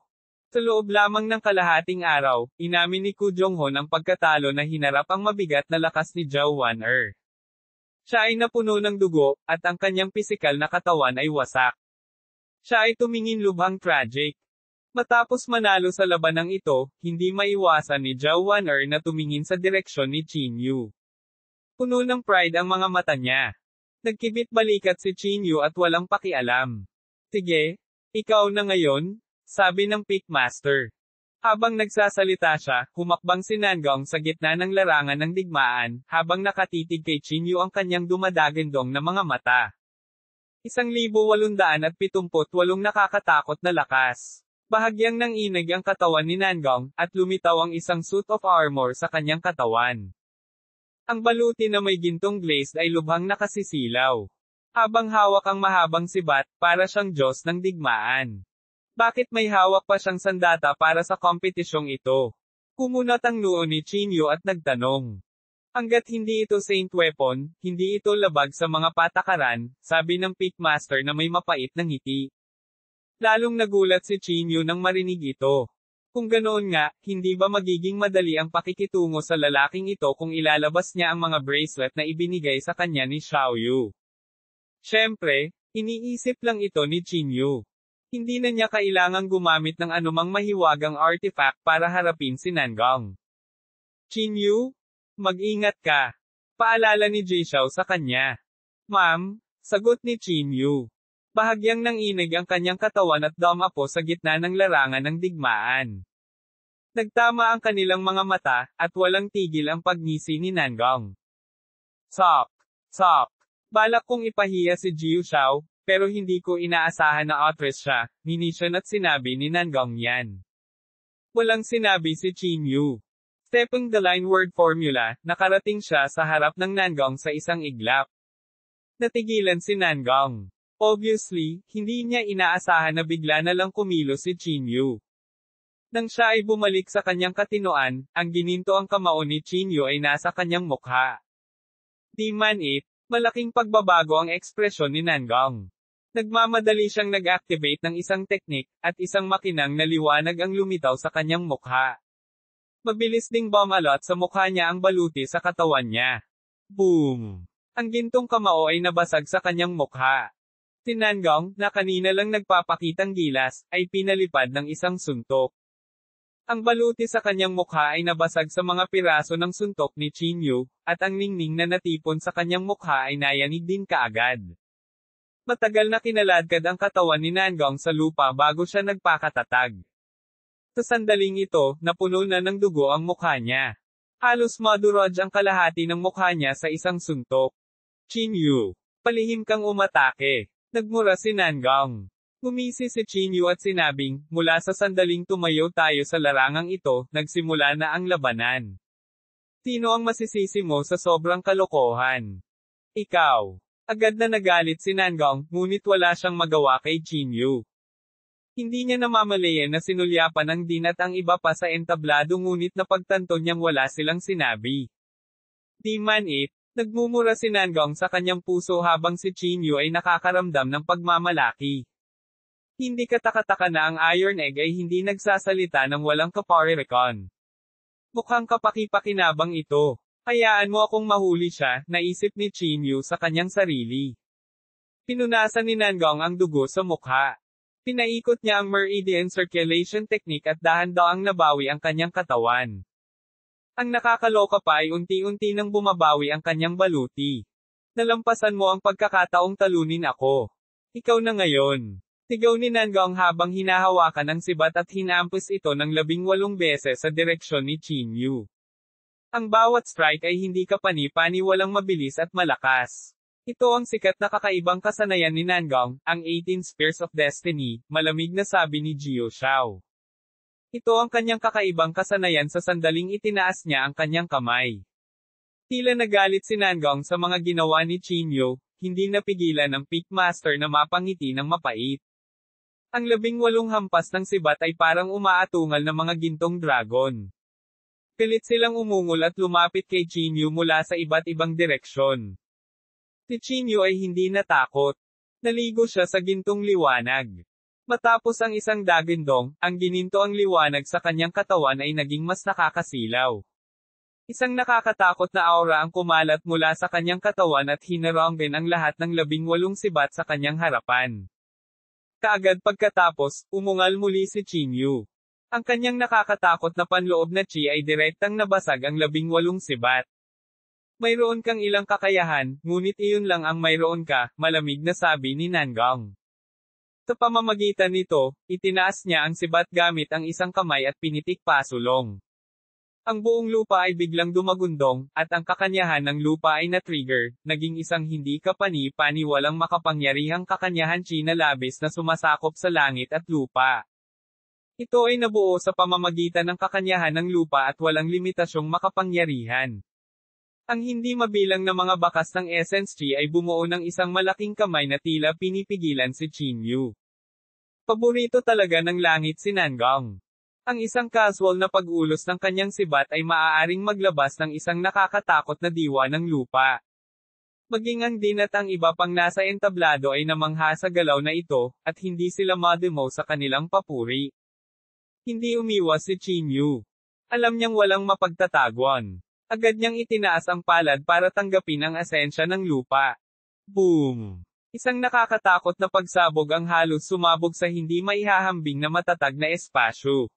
Sa loob lamang ng kalahating araw, inamin ni Ku Jonghon ang pagkatalo na hinarap ang mabigat na lakas ni Zhao Wan'er. Siya ay napuno ng dugo, at ang kanyang pisikal na katawan ay wasak. Siya ay tumingin lubhang tragic. Matapos manalo sa labanang ito, hindi maiwasan ni Zhao Wan'er na tumingin sa direksyon ni Chinyu. Puno ng pride ang mga mata niya. Nagkibit balikat si Chinyu at walang pakialam. Sige, ikaw na ngayon, sabi ng Pitmaster. Habang nagsasalita siya, humakbang si Nangong sa gitna ng larangan ng digmaan, habang nakatitig kay Chinyu ang kanyang dumadagandong na mga mata. 1,878 nakakatakot na lakas. Bahagyang nanginig ang katawan ni Nangong, at lumitaw ang isang suit of armor sa kanyang katawan. Ang baluti na may gintong glazed ay lubhang nakasisilaw. Habang hawak ang mahabang sibat, para siyang Diyos ng digmaan. Bakit may hawak pa siyang sandata para sa kompetisyong ito? Kumunat ang noo ni Chinyu at nagtanong. Hanggat hindi ito saint weapon, hindi ito labag sa mga patakaran, sabi ng Pitmaster na may mapait na ngiti. Lalong nagulat si Chinyu nang marinig ito. Kung ganoon nga, hindi ba magiging madali ang pakikitungo sa lalaking ito kung ilalabas niya ang mga bracelet na ibinigay sa kanya ni Xiaoyu? Siyempre, iniisip lang ito ni Chinyu. Hindi na niya kailangang gumamit ng anumang mahiwagang artifact para harapin si Nangong. Chinyu, mag-ingat ka. Paalala ni Jishao sa kanya. Ma'am, sagot ni Chinyu. Bahagyang nanginig ang kanyang katawan at dumapo sa gitna ng larangan ng digmaan. Nagtama ang kanilang mga mata, at walang tigil ang pagngisi ni Nangong. Top! Top! Balak kong ipahiya si Jiu Shao, pero hindi ko inaasahan na actress siya, minisyon at sinabi ni Nangong yan. Walang sinabi si Chinyu. Stepping the line word formula, nakarating siya sa harap ng Nangong sa isang iglap. Natigilan si Nangong. Obviously, hindi niya inaasahan na bigla na lang kumilos si Chinyu. Nang siya ay bumalik sa kanyang katinoan, ang gininto ang kamao ni Chinyu ay nasa kanyang mukha. Di man it, malaking pagbabago ang ekspresyon ni Nangong. Nagmamadali siyang nag-activate ng isang teknik, at isang makinang na liwanag ang lumitaw sa kanyang mukha. Mabilis ding bumalot sa mukha niya ang baluti sa katawan niya. Boom! Ang gintong kamao ay nabasag sa kanyang mukha. Si Nangong, na kanina lang nagpapakitang gilas, ay pinalipad ng isang suntok. Ang baluti sa kanyang mukha ay nabasag sa mga piraso ng suntok ni Chinyu, at ang ningning na natipon sa kanyang mukha ay nayanig din kaagad. Matagal na kinaladkad ang katawan ni Nangong sa lupa bago siya nagpakatatag. Sa sandaling ito, napuno na ng dugo ang mukha niya. Halos madurog ang kalahati ng mukha niya sa isang suntok. Chinyu, palihim kang umatake. Nagmura si Nangong. Gumisi si Chinyu at sinabing, mula sa sandaling tumayo tayo sa larangang ito, nagsimula na ang labanan. Sino ang masisisi mo sa sobrang kalokohan? Ikaw. Agad na nagalit si Nangong, ngunit wala siyang magawa kay Chinyu. Hindi niya namamalayan na sinulyapan ng Din at ang iba pa sa entablado ngunit napagtanto niyang wala silang sinabi. Di man it, nagmumura si Nangong sa kanyang puso habang si Chinyu ay nakakaramdam ng pagmamalaki. Hindi katakataka na ang Iron Egg ay hindi nagsasalita ng walang kaparirikon. Mukhang kapaki-pakinabang ito. Hayaan mo akong mahuli siya, naisip ni Chinyu sa kanyang sarili. Pinunasan ni Nangong ang dugo sa mukha. Pinaikot niya ang meridian circulation technique at dahan-daang nabawi ang kanyang katawan. Ang nakakaloka pa ay unti-unti nang bumabawi ang kanyang baluti. Nalampasan mo ang pagkakataong talunin ako. Ikaw na ngayon. Sigaw ni Nangong habang hinahawakan ang sibat at hinampos ito ng 18 beses sa direksyon ni Chinyu. Ang bawat strike ay hindi kapani-paniwalang mabilis at malakas. Ito ang sikat na kakaibang kasanayan ni Nangong, ang 18 Spears of Destiny, malamig na sabi ni Jiu Shao. Ito ang kanyang kakaibang kasanayan sa sandaling itinaas niya ang kanyang kamay. Tila nagalit si Nangong sa mga ginawa ni Chinyu, hindi napigilan ng Pitmaster na mapangiti ng mapait. Ang 18 hampas ng sibat ay parang umaatungal na mga gintong dragon. Pilit silang umungol at lumapit kay Chinyu mula sa iba't ibang direksyon. Si Chinyu ay hindi natakot. Naligo siya sa gintong liwanag. Matapos ang isang dagandong, ang gininto ang liwanag sa kanyang katawan ay naging mas nakakasilaw. Isang nakakatakot na aura ang kumalat mula sa kanyang katawan at hinaronggan ang lahat ng 18 sibat sa kanyang harapan. Kaagad pagkatapos, umungal muli si Chinyu. Ang kanyang nakakatakot na panloob na chi ay direktang nabasag ang 18 sibat. Mayroon kang ilang kakayahan, ngunit iyon lang ang mayroon ka, malamig na sabi ni Nangong. Sa pamamagitan nito, itinaas niya ang sibat gamit ang isang kamay at pinitik pasulong. Ang buong lupa ay biglang dumagundong, at ang kakanyahan ng lupa ay na-trigger, naging isang hindi kapani-paniwalang makapangyarihang kakanyahan na labis na sumasakop sa langit at lupa. Ito ay nabuo sa pamamagitan ng kakanyahan ng lupa at walang limitasyong makapangyarihan. Ang hindi mabilang na mga bakas ng Essence Chi ay bumuo ng isang malaking kamay na tila pinipigilan si Chinyu. Paborito talaga ng langit si Nangong. Ang isang casual na pag-ulos ng kanyang sibat ay maaaring maglabas ng isang nakakatakot na diwa ng lupa. Maging ang Din at ang iba pang nasa entablado ay namangha sa galaw na ito, at hindi sila mademo sa kanilang papuri. Hindi umiwas si Chinyu. Alam niyang walang mapagtataguan. Agad niyang itinaas ang palad para tanggapin ang asensya ng lupa. Boom! Isang nakakatakot na pagsabog ang halos sumabog sa hindi maihahambing na matatag na espasyo.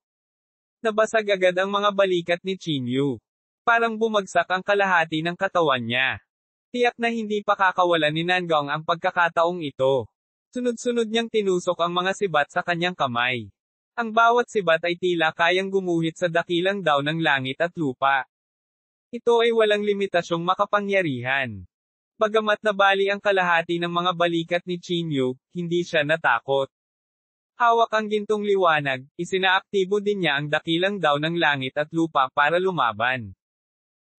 Nabasag agad ang mga balikat ni Chinyu. Parang bumagsak ang kalahati ng katawan niya. Tiyak na hindi pa kakawalan ni Nangong ang pagkakataong ito. Sunod-sunod niyang tinusok ang mga sibat sa kanyang kamay. Ang bawat sibat ay tila kayang gumuhit sa dakilang daw ng langit at lupa. Ito ay walang limitasyong makapangyarihan. Bagamat nabali ang kalahati ng mga balikat ni Chinyu, hindi siya natakot. Hawak ang gintong liwanag, isinaaktibo din niya ang dakilang daw ng langit at lupa para lumaban.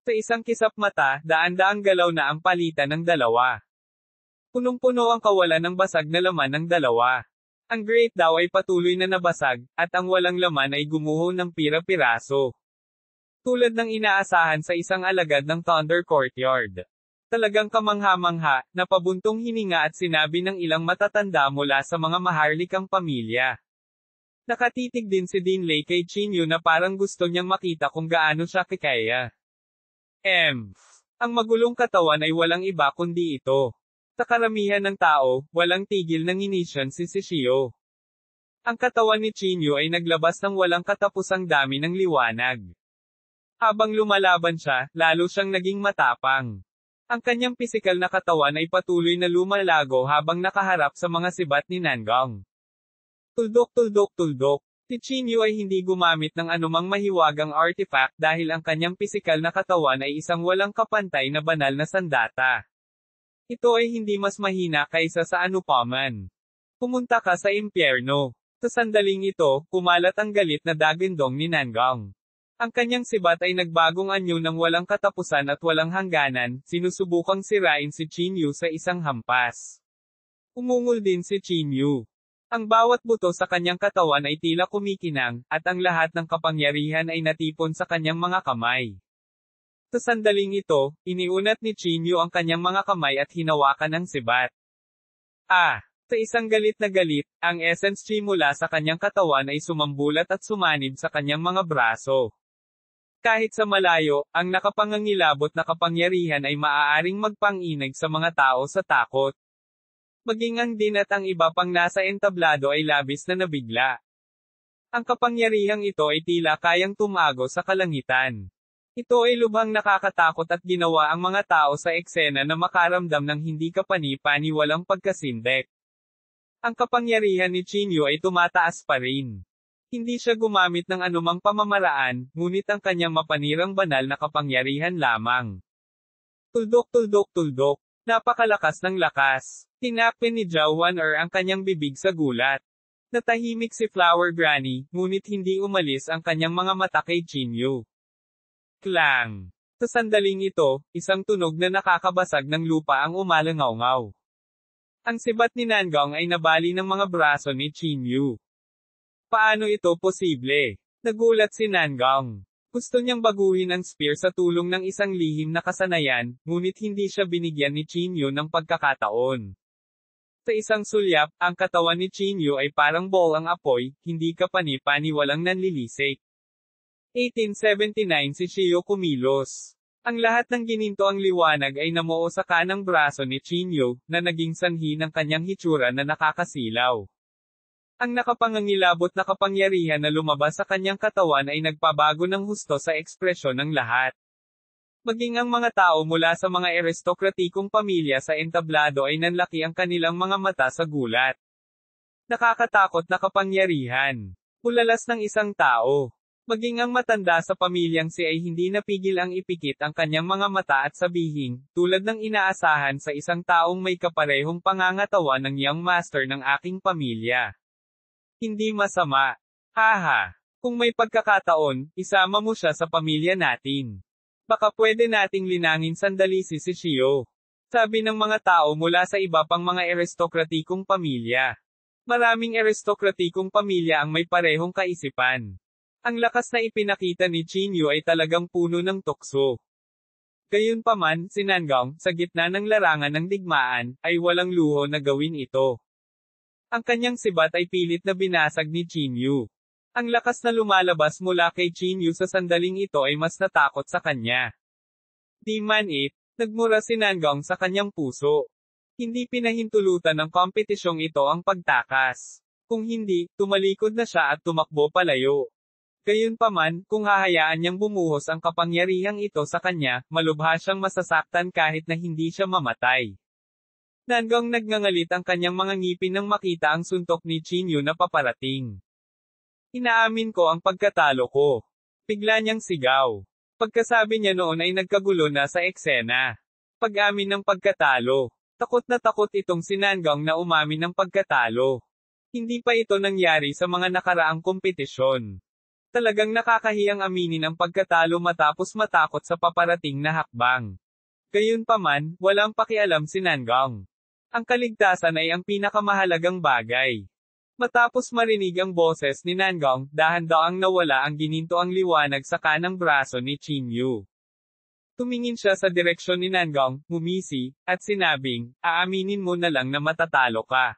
Sa isang kisap mata, daan-daang galaw na ang palitan ng dalawa. Punong-puno ang kawalan ng basag na laman ng dalawa. Ang Great daw ay patuloy na nabasag, at ang walang laman ay gumuho ng pira-piraso. Tulad ng inaasahan sa isang alagad ng Thunder Courtyard. Talagang kamangha-mangha, napabuntong hininga at sinabi ng ilang matatanda mula sa mga maharlikang pamilya. Nakatitig din si Din Lei kay Chinyu na parang gusto niyang makita kung gaano siya kikaya. Ang magulong katawan ay walang iba kundi ito. Sa karamihan ng tao, walang tigil ng inisyon si Shishio. Ang katawan ni Chinyu ay naglabas ng walang katapusang dami ng liwanag. Habang lumalaban siya, lalo siyang naging matapang. Ang kanyang pisikal na katawan ay patuloy na lumalago habang nakaharap sa mga sibat ni Nangong. Tuldok. Si Chinyu ay hindi gumamit ng anumang mahiwagang artifact dahil ang kanyang pisikal na katawan ay isang walang kapantay na banal na sandata. Ito ay hindi mas mahina kaysa sa anupaman. Pumunta ka sa impyerno. Sa sandaling ito, kumalat ang galit na dagindong ni Nangong. Ang kanyang sibat ay nagbagong anyo ng walang katapusan at walang hangganan, sinusubukang sirain si Chinyu sa isang hampas. Umungol din si Chinyu. Ang bawat buto sa kanyang katawan ay tila kumikinang, at ang lahat ng kapangyarihan ay natipon sa kanyang mga kamay. Sa sandaling ito, iniunat ni Chinyu ang kanyang mga kamay at hinawakan ang sibat. Sa isang galit na galit, ang Essence Chi mula sa kanyang katawan ay sumambulat at sumanib sa kanyang mga braso. Kahit sa malayo, ang nakapangangilabot na kapangyarihan ay maaaring magpanginag sa mga tao sa takot. Maging ang Din at ang iba pang nasa entablado ay labis na nabigla. Ang kapangyarihang ito ay tila kayang tumago sa kalangitan. Ito ay lubhang nakakatakot at ginawa ang mga tao sa eksena na makaramdam ng hindi kapani-paniwalang pagkasindek. Ang kapangyarihan ni Chinyu ay tumataas pa rin. Hindi siya gumamit ng anumang pamamaraan, ngunit ang kanyang mapanirang banal na kapangyarihan lamang. Tuldok. Napakalakas ng lakas. Tinakpin ni Zhao Wan ang kanyang bibig sa gulat. Natahimik si Flower Granny, ngunit hindi umalis ang kanyang mga mata kay Chinyu. Klang! Sa sandaling ito, isang tunog na nakakabasag ng lupa ang umalangaw-ngaw. Ang sibat ni Nangong ay nabali ng mga braso ni Chinyu. Paano ito posible? Nagulat si Nangong. Gusto niyang baguhin ang spear sa tulong ng isang lihim na kasanayan, ngunit hindi siya binigyan ni Chinyu ng pagkakataon. Sa isang sulyap, ang katawan ni Chinyu ay parang ball ang apoy, hindi kapani-paniwalang nanlilisik. 1879 si Shio kumilos. Ang lahat ng gininto ang liwanag ay namuo sa kanang braso ni Chinyu, na naging sanhi ng kanyang hitsura na nakakasilaw. Ang nakapangangilabot na kapangyarihan na lumabas sa kanyang katawan ay nagpabago ng husto sa ekspresyon ng lahat. Maging ang mga tao mula sa mga aristokratikong pamilya sa entablado ay nanlaki ang kanilang mga mata sa gulat. Nakakatakot na kapangyarihan. Ulalas ng isang tao. Maging ang matanda sa pamilyang si ay hindi napigil ang ipikit ang kanyang mga mata at sabihin, tulad ng inaasahan sa isang taong may kaparehong pangangatawan ng young master ng aking pamilya. Hindi masama. Haha. Kung may pagkakataon, isama mo siya sa pamilya natin. Baka pwede nating linangin sandali si Shio. Sabi ng mga tao mula sa iba pang mga aristokratikong pamilya. Maraming aristokratikong pamilya ang may parehong kaisipan. Ang lakas na ipinakita ni Chinyu ay talagang puno ng tukso. Gayunpaman, si Nangang, sa gitna ng larangan ng digmaan, ay walang luho na gawin ito. Ang kanyang sibat ay pilit na binasag ni Chinyu. Ang lakas na lumalabas mula kay Chinyu sa sandaling ito ay mas natakot sa kanya. Di man nagmura si Nangang sa kanyang puso. Hindi pinahintulutan ng kompetisyong ito ang pagtakas. Kung hindi, tumalikod na siya at tumakbo palayo. Gayunpaman, kung hahayaan niyang bumuhos ang kapangyarihang ito sa kanya, malubha siyang masasaktan kahit na hindi siya mamatay. Nangang nagngangalit ang kanyang mga ngipin nang makita ang suntok ni Chinyu na paparating. Inaamin ko ang pagkatalo ko. Bigla niyang sigaw. Pagkasabi niya noon ay nagkagulo na sa eksena. Pag-amin ng pagkatalo. Takot na takot itong si Nangang na umamin ng pagkatalo. Hindi pa ito nangyari sa mga nakaraang kompetisyon. Talagang nakakahiyang aminin ang pagkatalo matapos matakot sa paparating na hakbang. Gayunpaman, walang pakialam si Nangang. Ang kaligtasan ay ang pinakamahalagang bagay. Matapos marinig ang boses ni Nangang, dahan-daang nawala ang ginintoang liwanag sa kanang braso ni Chinyu. Tumingin siya sa direksyon ni Nangang, ngumisi, at sinabing, aaminin mo na lang na matatalo ka.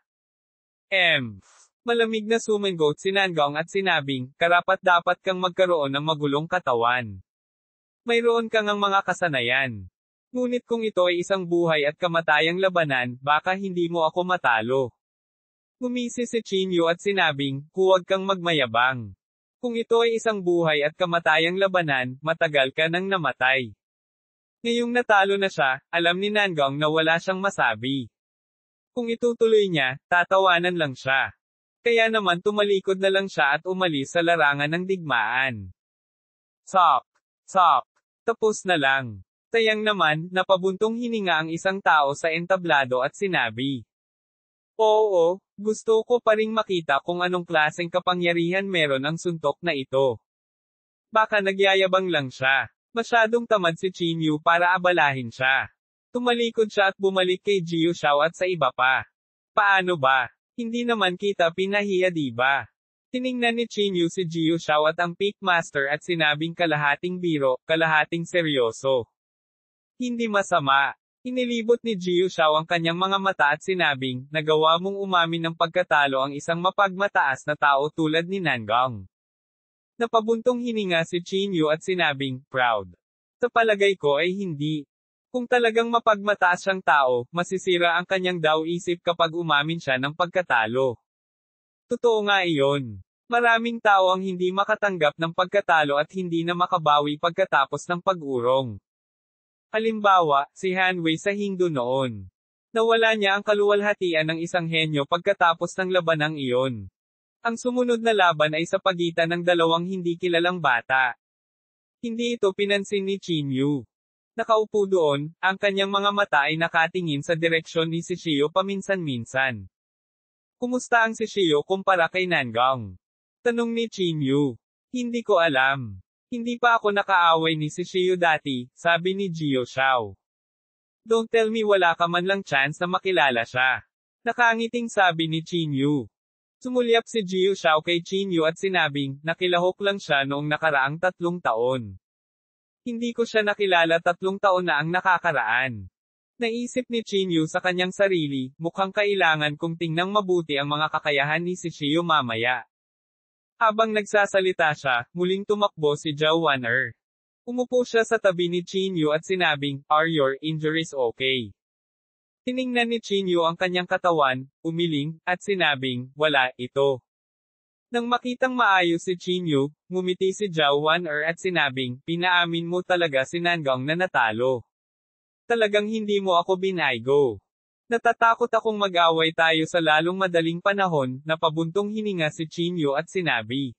Malamig na sumingot si Nangang at sinabing, karapat-dapat kang magkaroon ng magulong katawan. Mayroon kang ang mga kasanayan. Ngunit kung ito ay isang buhay at kamatayang labanan, baka hindi mo ako matalo. Ngumisi si Chinyu at sinabing, huwag kang magmayabang. Kung ito ay isang buhay at kamatayang labanan, matagal ka nang namatay. Ngayong natalo na siya, alam ni Nangang na wala siyang masabi. Kung itutuloy niya, tatawanan lang siya. Kaya naman tumalikod na lang siya at umalis sa larangan ng digmaan. Sok! Tapos na lang. Tayang naman, napabuntong hininga ang isang tao sa entablado at sinabi. Oo, gusto ko pa ring makita kung anong klaseng kapangyarihan meron ang suntok na ito. Baka nagyayabang lang siya. Masyadong tamad si Chinyu para abalahin siya. Tumalikod siya at bumalik kay Jiu Shao at sa iba pa. Paano ba? Hindi naman kita pinahiya diba? Tiningnan ni Chinyu si Jiu Shao at ang Peak Master at sinabing kalahating biro, kalahating seryoso. Hindi masama. Inilibot ni Jiu Shao ang kanyang mga mata at sinabing, nagawa mong umamin ng pagkatalo ang isang mapagmataas na tao tulad ni Nangang. Napabuntong hininga si Chinyu at sinabing, proud. Sa palagay ko ay hindi. Kung talagang mapagmataas siyang tao, masisira ang kanyang daw-isip kapag umamin siya ng pagkatalo. Totoo nga iyon. Maraming tao ang hindi makatanggap ng pagkatalo at hindi na makabawi pagkatapos ng pag-urong. Halimbawa, si Han Wei sa Hindu noon. Nawala niya ang kaluwalhatian ng isang henyo pagkatapos ng labanang iyon. Ang sumunod na laban ay sa pagitan ng dalawang hindi kilalang bata. Hindi ito pinansin ni Chinyu. Nakaupo doon, ang kanyang mga mata ay nakatingin sa direksyon ni Shio paminsan-minsan. Kumusta ang Shio kumpara kay Nangang? Tanong ni Chinyu. Hindi ko alam. Hindi pa ako nakaaway ni Shio dati, sabi ni Jiu Shao. Don't tell me wala ka man lang chance na makilala siya. Nakangiting sabi ni Chinyu. Sumulyap si Jiu Shao kay Chinyu at sinabing, nakilahok lang siya noong nakaraang 3 taon. Hindi ko siya nakilala 3 taon na ang nakakaraan. Naisip ni Chinyu sa kanyang sarili, mukhang kailangan kong tingnang mabuti ang mga kakayahan ni Shio mamaya. Habang nagsasalita siya, muling tumakbo si Zhao Wan'er. Umupo siya sa tabi ni Chinyu at sinabing, are your injuries okay? Tiningnan ni Chinyu ang kanyang katawan, umiling, at sinabing, wala, ito. Nang makitang maayos si Chinyu, ngumiti si Zhao Wan'er at sinabing, pinaamin mo talaga si Nangang na natalo. Talagang hindi mo ako binaygo. Natatakot akong mag-away tayo sa lalong madaling panahon, napabuntong hininga si Chinyu at sinabi.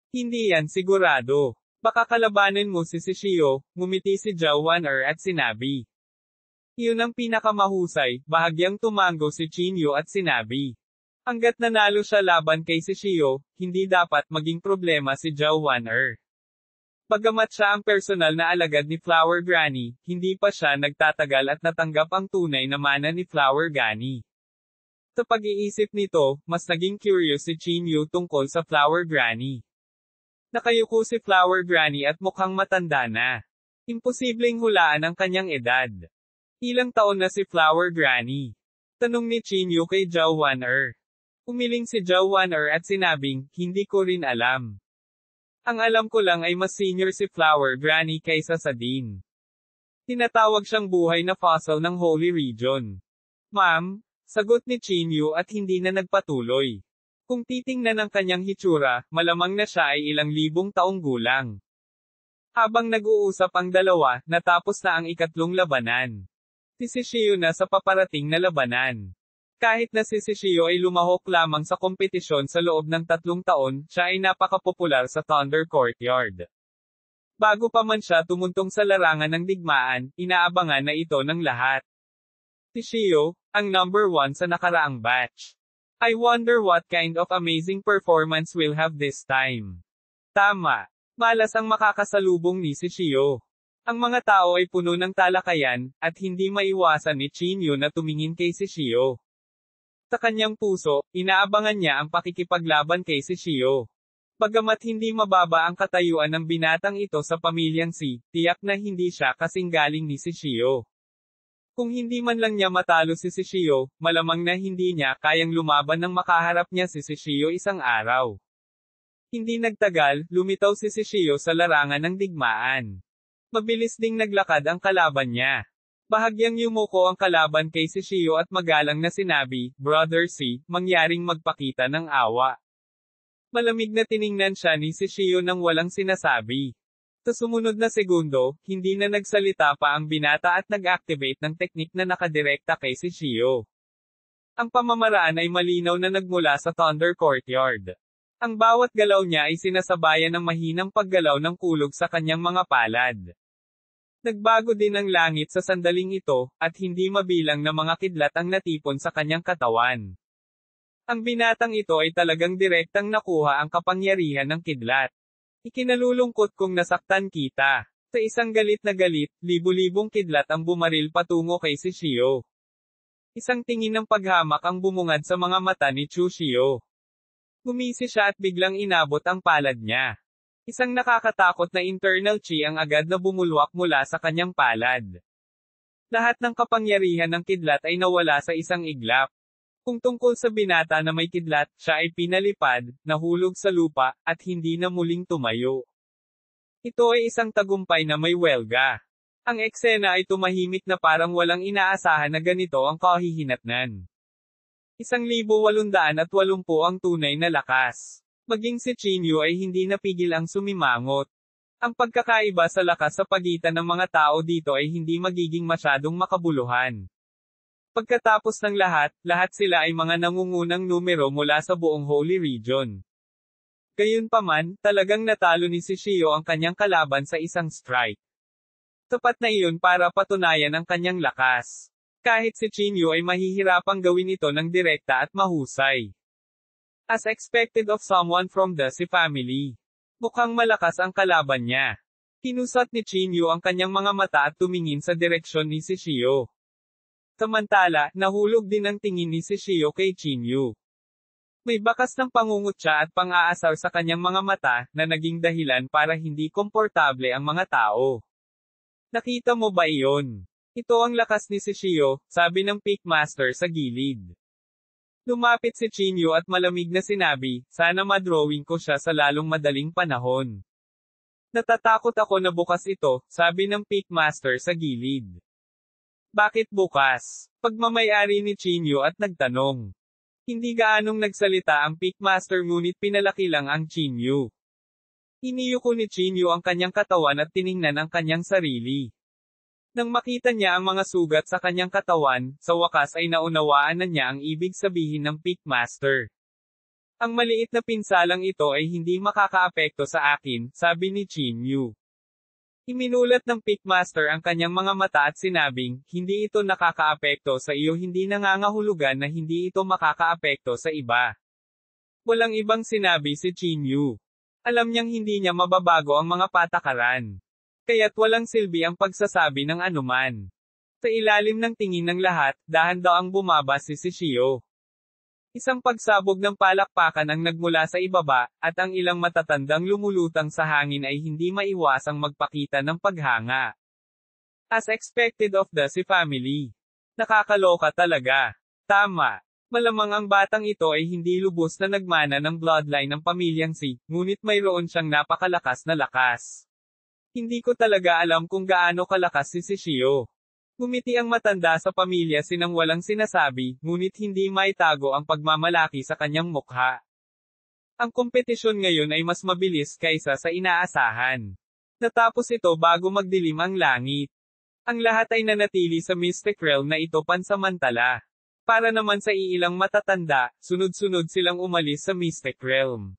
Hindi yan sigurado. Baka kalabanin mo si Shishio, ngumiti si Zhao Wan'er at sinabi. Iyon ang pinakamahusay, bahagyang tumango si Chinyu at sinabi. Hanggat nanalo siya laban kay Shishio, hindi dapat maging problema si Zhao Wan'er. Bagamat siya ang personal na alagad ni Flower Granny, hindi pa siya nagtatagal at natanggap ang tunay na mana ni Flower Granny. Sa pag-iisip nito, mas naging curious si Chinyu tungkol sa Flower Granny. Nakayuko si Flower Granny at mukhang matanda na. Imposibleng hulaan ang kanyang edad. Ilang taon na si Flower Granny? Tanong ni Chinyu kay Zhao Wan'er. Umiling si Zhao Wan'er at sinabing, hindi ko rin alam. Ang alam ko lang ay mas senior si Flower Granny kaysa sa Dean. Tinatawag siyang buhay na fossil ng Holy Region. Ma'am, sagot ni Chinyu at hindi na nagpatuloy. Kung titingnan ang kanyang hitsura, malamang na siya ay ilang libong taong gulang. Habang nag-uusap ang dalawa, natapos na ang ikatlong labanan. Si Shishio na sa paparating na labanan. Kahit na si Shishio ay lumahok lamang sa kompetisyon sa loob ng 3 taon, siya ay napakapopular sa Thunder Courtyard. Bago pa man siya tumuntong sa larangan ng digmaan, inaabangan na ito ng lahat. Shishio, ang number 1 sa nakaraang batch. I wonder what kind of amazing performance we'll have this time. Tama. Malas ang makakasalubong ni Shishio. Ang mga tao ay puno ng talakayan, at hindi maiwasan ni Chinyu na tumingin kay Shishio. Sa kanyang puso, inaabangan niya ang pakikipaglaban kay Shishio. Bagamat hindi mababa ang katayuan ng binatang ito sa pamilyang Si, tiyak na hindi siya kasing galing ni Shishio. Kung hindi man lang niya matalo si Shishio, malamang na hindi niya kayang lumaban nang makaharap niya si Shishio isang araw. Hindi nagtagal, lumitaw si Shishio sa larangan ng digmaan. Mabilis ding naglakad ang kalaban niya. Bahagyang yumuko ang kalaban kay Shishio at magalang na sinabi, Brother Si, mangyaring magpakita ng awa. Malamig na tiningnan siya ni Shishio nang walang sinasabi. Sa sumunod na segundo, hindi na nagsalita pa ang binata at nag-activate ng teknik na nakadirekta kay Shishio. Ang pamamaraan ay malinaw na nagmula sa Thunder Courtyard. Ang bawat galaw niya ay sinasabayan ng mahinang paggalaw ng kulog sa kanyang mga palad. Nagbago din ang langit sa sandaling ito, at hindi mabilang na mga kidlat ang natipon sa kanyang katawan. Ang binatang ito ay talagang direktang nakuha ang kapangyarihan ng kidlat. Ikinalulungkot kung nasaktan kita. Sa isang galit na galit, libu-libong kidlat ang bumaril patungo kay Shishio. Isang tingin ng paghamak ang bumungad sa mga mata ni Shishio. Gumisi siya at biglang inabot ang palad niya. Isang nakakatakot na internal chi ang agad na bumulwak mula sa kanyang palad. Lahat ng kapangyarihan ng kidlat ay nawala sa isang iglap. Kung tungkol sa binata na may kidlat, siya ay pinalipad, nahulog sa lupa, at hindi na muling tumayo. Ito ay isang tagumpay na may welga. Ang eksena ay tumahimik na parang walang inaasahan na ganito ang kahihinatnan. 1,880 ang tunay na lakas. Maging si Chinyu ay hindi napigil ang sumimangot. Ang pagkakaiba sa lakas sa pagitan ng mga tao dito ay hindi magiging masyadong makabuluhan. Pagkatapos ng lahat sila ay mga nangungunang numero mula sa buong Holy Region. Gayunpaman, talagang natalo ni Shishio ang kanyang kalaban sa isang strike. Tapat na iyon para patunayan ang kanyang lakas. Kahit si Chinyu ay mahihirapang gawin ito ng direkta at mahusay. As expected of someone from the Si family. Mukhang malakas ang kalaban niya. Kinusat ni Chinyu ang kanyang mga mata at tumingin sa direksyon ni Shishio. Samantala, nahulog din ang tingin ni Shishio kay Chinyu. May bakas ng pangungutya at pang-aasar sa kanyang mga mata, na naging dahilan para hindi komportable ang mga tao. Nakita mo ba iyon? Ito ang lakas ni Shishio, sabi ng Pickmaster sa gilid. Lumapit si Chinyu at malamig na sinabi, sana madrawing ko siya sa lalong madaling panahon. Natatakot ako na bukas ito, sabi ng Pickmaster sa gilid. Bakit bukas? Pagmamayari ni Chinyu at nagtanong. Hindi gaanong nagsalita ang Pickmaster ngunit pinalaki lang ang Chinyu. Iniyuko ni Chinyu ang kanyang katawan at tiningnan ang kanyang sarili. Nang makita niya ang mga sugat sa kanyang katawan, sa wakas ay naunawaan na niya ang ibig sabihin ng Pickmaster. Ang maliit na pinsalang ito ay hindi makakaapekto sa akin, sabi ni Chinyu. Iminulat ng Pickmaster ang kanyang mga mata at sinabing, hindi ito nakakaapekto sa iyo, hindi nangangahulugan na hindi ito makakaapekto sa iba. Walang ibang sinabi si Chinyu. Alam niyang hindi niya mababago ang mga patakaran. Kaya't walang silbi ang pagsasabi ng anuman. Sa ilalim ng tingin ng lahat, dahan-daang bumaba si Shishio. Isang pagsabog ng palakpakan ang nagmula sa ibaba, at ang ilang matatandang lumulutang sa hangin ay hindi maiwasang magpakita ng paghanga. As expected of the Si family. Nakakaloka talaga. Tama. Malamang ang batang ito ay hindi lubos na nagmana ng bloodline ng pamilyang Si, ngunit mayroon siyang napakalakas na lakas. Hindi ko talaga alam kung gaano kalakas si Shishio. Ngumiti ang matanda sa pamilya sinang walang sinasabi, ngunit hindi maitago ang pagmamalaki sa kanyang mukha. Ang kompetisyon ngayon ay mas mabilis kaysa sa inaasahan. Natapos ito bago magdilim ang langit. Ang lahat ay nanatili sa Mystic Realm na ito pansamantala. Para naman sa iilang matatanda, sunod-sunod silang umalis sa Mystic Realm.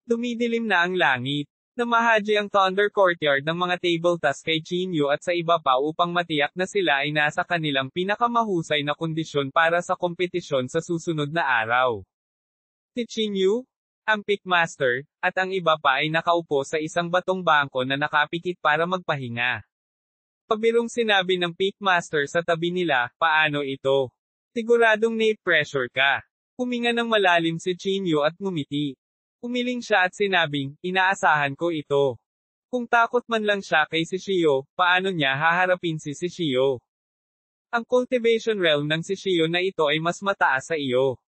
Dumidilim na ang langit. Namahaji ang Thunder Courtyard ng mga table task kay Chinyu at sa iba pa upang matiyak na sila ay nasa kanilang pinakamahusay na kondisyon para sa kompetisyon sa susunod na araw. Si Chinyu, ang Pickmaster, at ang iba pa ay nakaupo sa isang batong bangko na nakapikit para magpahinga. Pabirong sinabi ng Pickmaster sa tabi nila, paano ito? Siguradong na-pressure ka. Huminga ng malalim si Chinyu at ngumiti. Umiling siya at sinabing, inaasahan ko ito. Kung takot man lang siya kay Shishio, paano niya haharapin si Shishio? Ang cultivation realm ng Shishio na ito ay mas mataas sa iyo.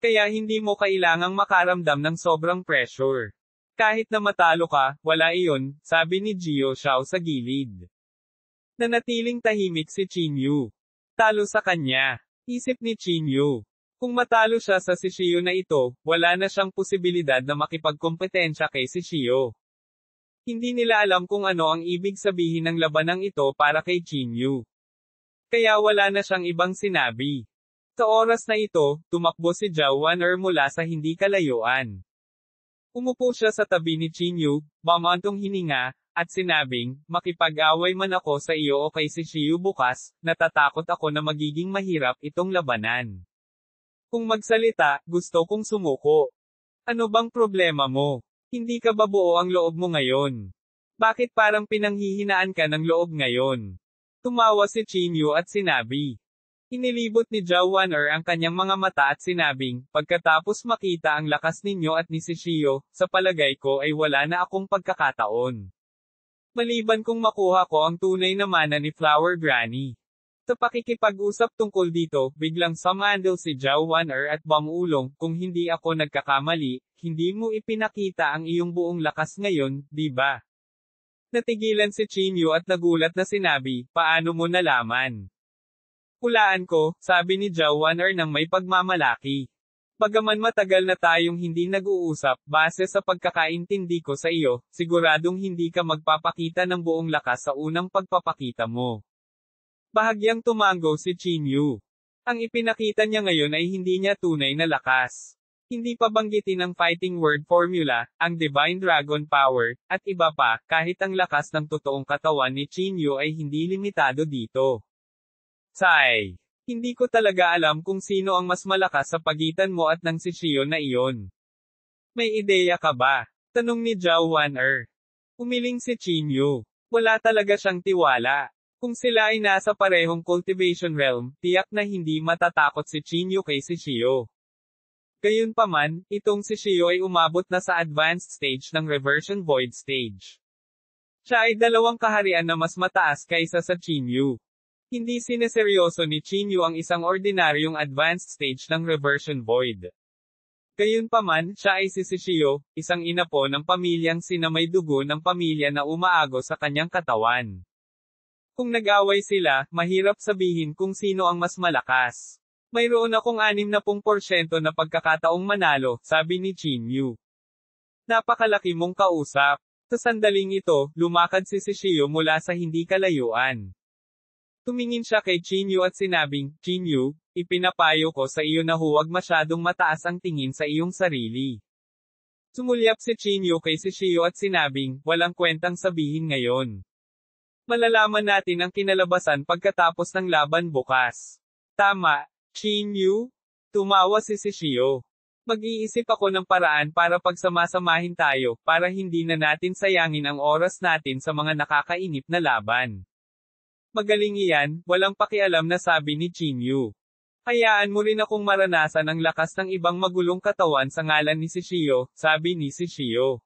Kaya hindi mo kailangang makaramdam ng sobrang pressure. Kahit na matalo ka, wala iyon, sabi ni Gio Xiao sa gilid. Nanatiling tahimik si Chinyu. Talo sa kanya. Isip ni Chinyu. Kung matalo siya sa Shishio na ito, wala na siyang posibilidad na makipagkompetensya kay Shishio. Hindi nila alam kung ano ang ibig sabihin ng labanang ito para kay Chinyu. Kaya wala na siyang ibang sinabi. Sa oras na ito, tumakbo si Zhao Wan'er mula sa hindi kalayuan. Umupo siya sa tabi ni Chinyu, bamantong hininga, at sinabing, makipag-away man ako sa iyo o kay Shishio bukas, natatakot ako na magiging mahirap itong labanan. Kung magsalita, gusto kong sumuko. Ano bang problema mo? Hindi ka ba buo ang loob mo ngayon? Bakit parang pinanghihinaan ka ng loob ngayon? Tumawa si Chinyu at sinabi. Inilibot ni Zhao Wan'er ang kanyang mga mata at sinabing, pagkatapos makita ang lakas ninyo at ni Shishio, sa palagay ko ay wala na akong pagkakataon. Maliban kung makuha ko ang tunay na mana ni Flower Granny. Sa pakikipag-usap tungkol dito, biglang sumandal si Zhao Wan'er at bumulong, kung hindi ako nagkakamali, hindi mo ipinakita ang iyong buong lakas ngayon, di ba? Natigilan si Chinyu at nagulat na sinabi, paano mo nalaman? Hulaan ko, sabi ni Zhao Wan'er nang may pagmamalaki. Bagaman matagal na tayong hindi nag-uusap, base sa pagkakaintindi ko sa iyo, siguradong hindi ka magpapakita ng buong lakas sa unang pagpapakita mo. Bahagyang tumango si Chinyu. Ang ipinakita niya ngayon ay hindi niya tunay na lakas. Hindi pa banggitin ang fighting word formula, ang Divine Dragon Power, at iba pa, kahit ang lakas ng totoong katawan ni Chinyu ay hindi limitado dito. Sigh. Hindi ko talaga alam kung sino ang mas malakas sa pagitan mo at ng Shishio na iyon. May ideya ka ba? Tanong ni Zhao Wan'er. Umiling si Chinyu. Wala talaga siyang tiwala. Kung sila ay nasa parehong cultivation realm, tiyak na hindi matatakot si Chinyu kay Shishio. Gayunpaman, itong Shishio ay umabot na sa advanced stage ng Reversion Void stage. Siya ay dalawang kaharian na mas mataas kaysa sa Chinyu. Hindi sineseryoso ni Chinyu ang isang ordinaryong advanced stage ng Reversion Void. Gayunpaman, siya ay si Shishio, isang inapo ng pamilyang sina may dugo ng pamilya na umaago sa kanyang katawan. Kung nag-away sila, mahirap sabihin kung sino ang mas malakas. Mayroon akong 60% na pagkakataong manalo, sabi ni Chinyu. Napakalaki mong kausap. Sa sandaling ito, lumakad si Shishio mula sa hindi kalayuan. Tumingin siya kay Chinyu at sinabing, Chinyu, ipinapayo ko sa iyo na huwag masyadong mataas ang tingin sa iyong sarili. Sumulyap si Chinyu kay Shishio at sinabing, walang kwentang sabihin ngayon. Malalaman natin ang kinalabasan pagkatapos ng laban bukas. Tama, Chinyu? Tumawa si Shishio. Mag-iisip ako ng paraan para pagsamasamahin tayo, para hindi na natin sayangin ang oras natin sa mga nakakainip na laban. Magaling iyan, walang pakialam na sabi ni Chinyu. Hayaan mo rin akong maranasan ang lakas ng ibang magulong katawan sa ngalan ni Shishio, sabi ni Shishio.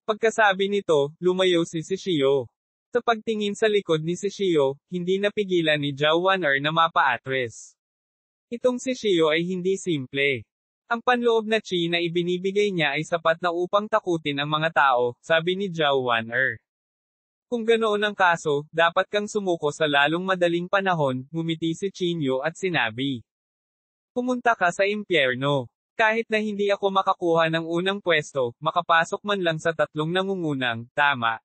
Pagkasabi nito, lumayo si Shishio. Sa pagtingin sa likod ni Shishio, hindi napigilan ni Zhao Wan'er na mapaatres. Itong Shishio ay hindi simple. Ang panloob na chi na ibinibigay niya ay sapat na upang takutin ang mga tao, sabi ni Zhao Wan'er. Kung ganoon ang kaso, dapat kang sumuko sa lalong madaling panahon, ngumiti si Chinyu at sinabi. Pumunta ka sa impyerno. Kahit na hindi ako makakuha ng unang pwesto, makapasok man lang sa tatlong nangungunang, tama.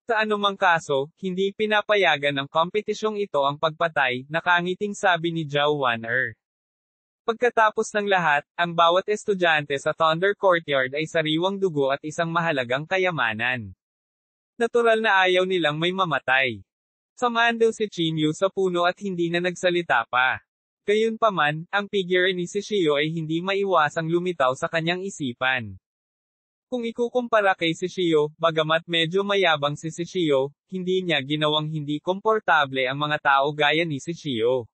Sa anumang kaso, hindi pinapayagan ng kompetisyong ito ang pagpatay, nakangiting sabi ni Zhao Wan'er. Pagkatapos ng lahat, ang bawat estudyante sa Thunder Courtyard ay sariwang dugo at isang mahalagang kayamanan. Natural na ayaw nilang may mamatay. Samahan daw si Chinyu sa puno at hindi na nagsalita pa. Gayunpaman, ang figure ni Shishio ay hindi maiwasang lumitaw sa kanyang isipan. Kung ikukumpara kay Shishio, bagamat medyo mayabang si Shishio, hindi niya ginawang hindi komportable ang mga tao gaya ni Shishio.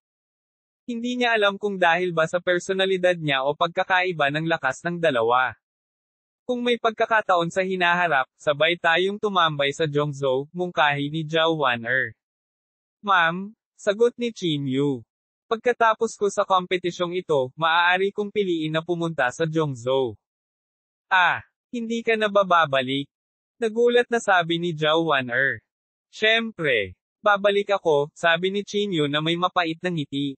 Hindi niya alam kung dahil ba sa personalidad niya o pagkakaiba ng lakas ng dalawa. Kung may pagkakataon sa hinaharap, sabay tayong tumambay sa Zhongzhou, mungkahi ni Zhao Wan'er. Ma'am, sagot ni Chinyu. Pagkatapos ko sa kompetisyong ito, maaari kong piliin na pumunta sa Zhongzhou. Ah, hindi ka na bababalik? Nagulat na sabi ni Zhao Wan'er. Siyempre, babalik ako, sabi ni Chinyu na may mapait na ngiti.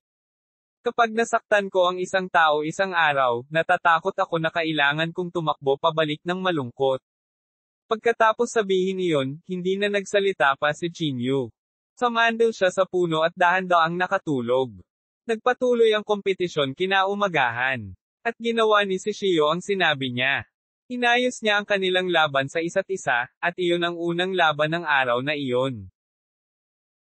Kapag nasaktan ko ang isang tao isang araw, natatakot ako na kailangan kong tumakbo pabalik ng malungkot. Pagkatapos sabihin iyon, hindi na nagsalita pa si Chinyu. Samahan daw siya sa puno at dahan-daang nakatulog. Nagpatuloy ang kompetisyon kinaumagahan. At ginawa ni Shishio ang sinabi niya. Inayos niya ang kanilang laban sa isa't isa, at iyon ang unang laban ng araw na iyon.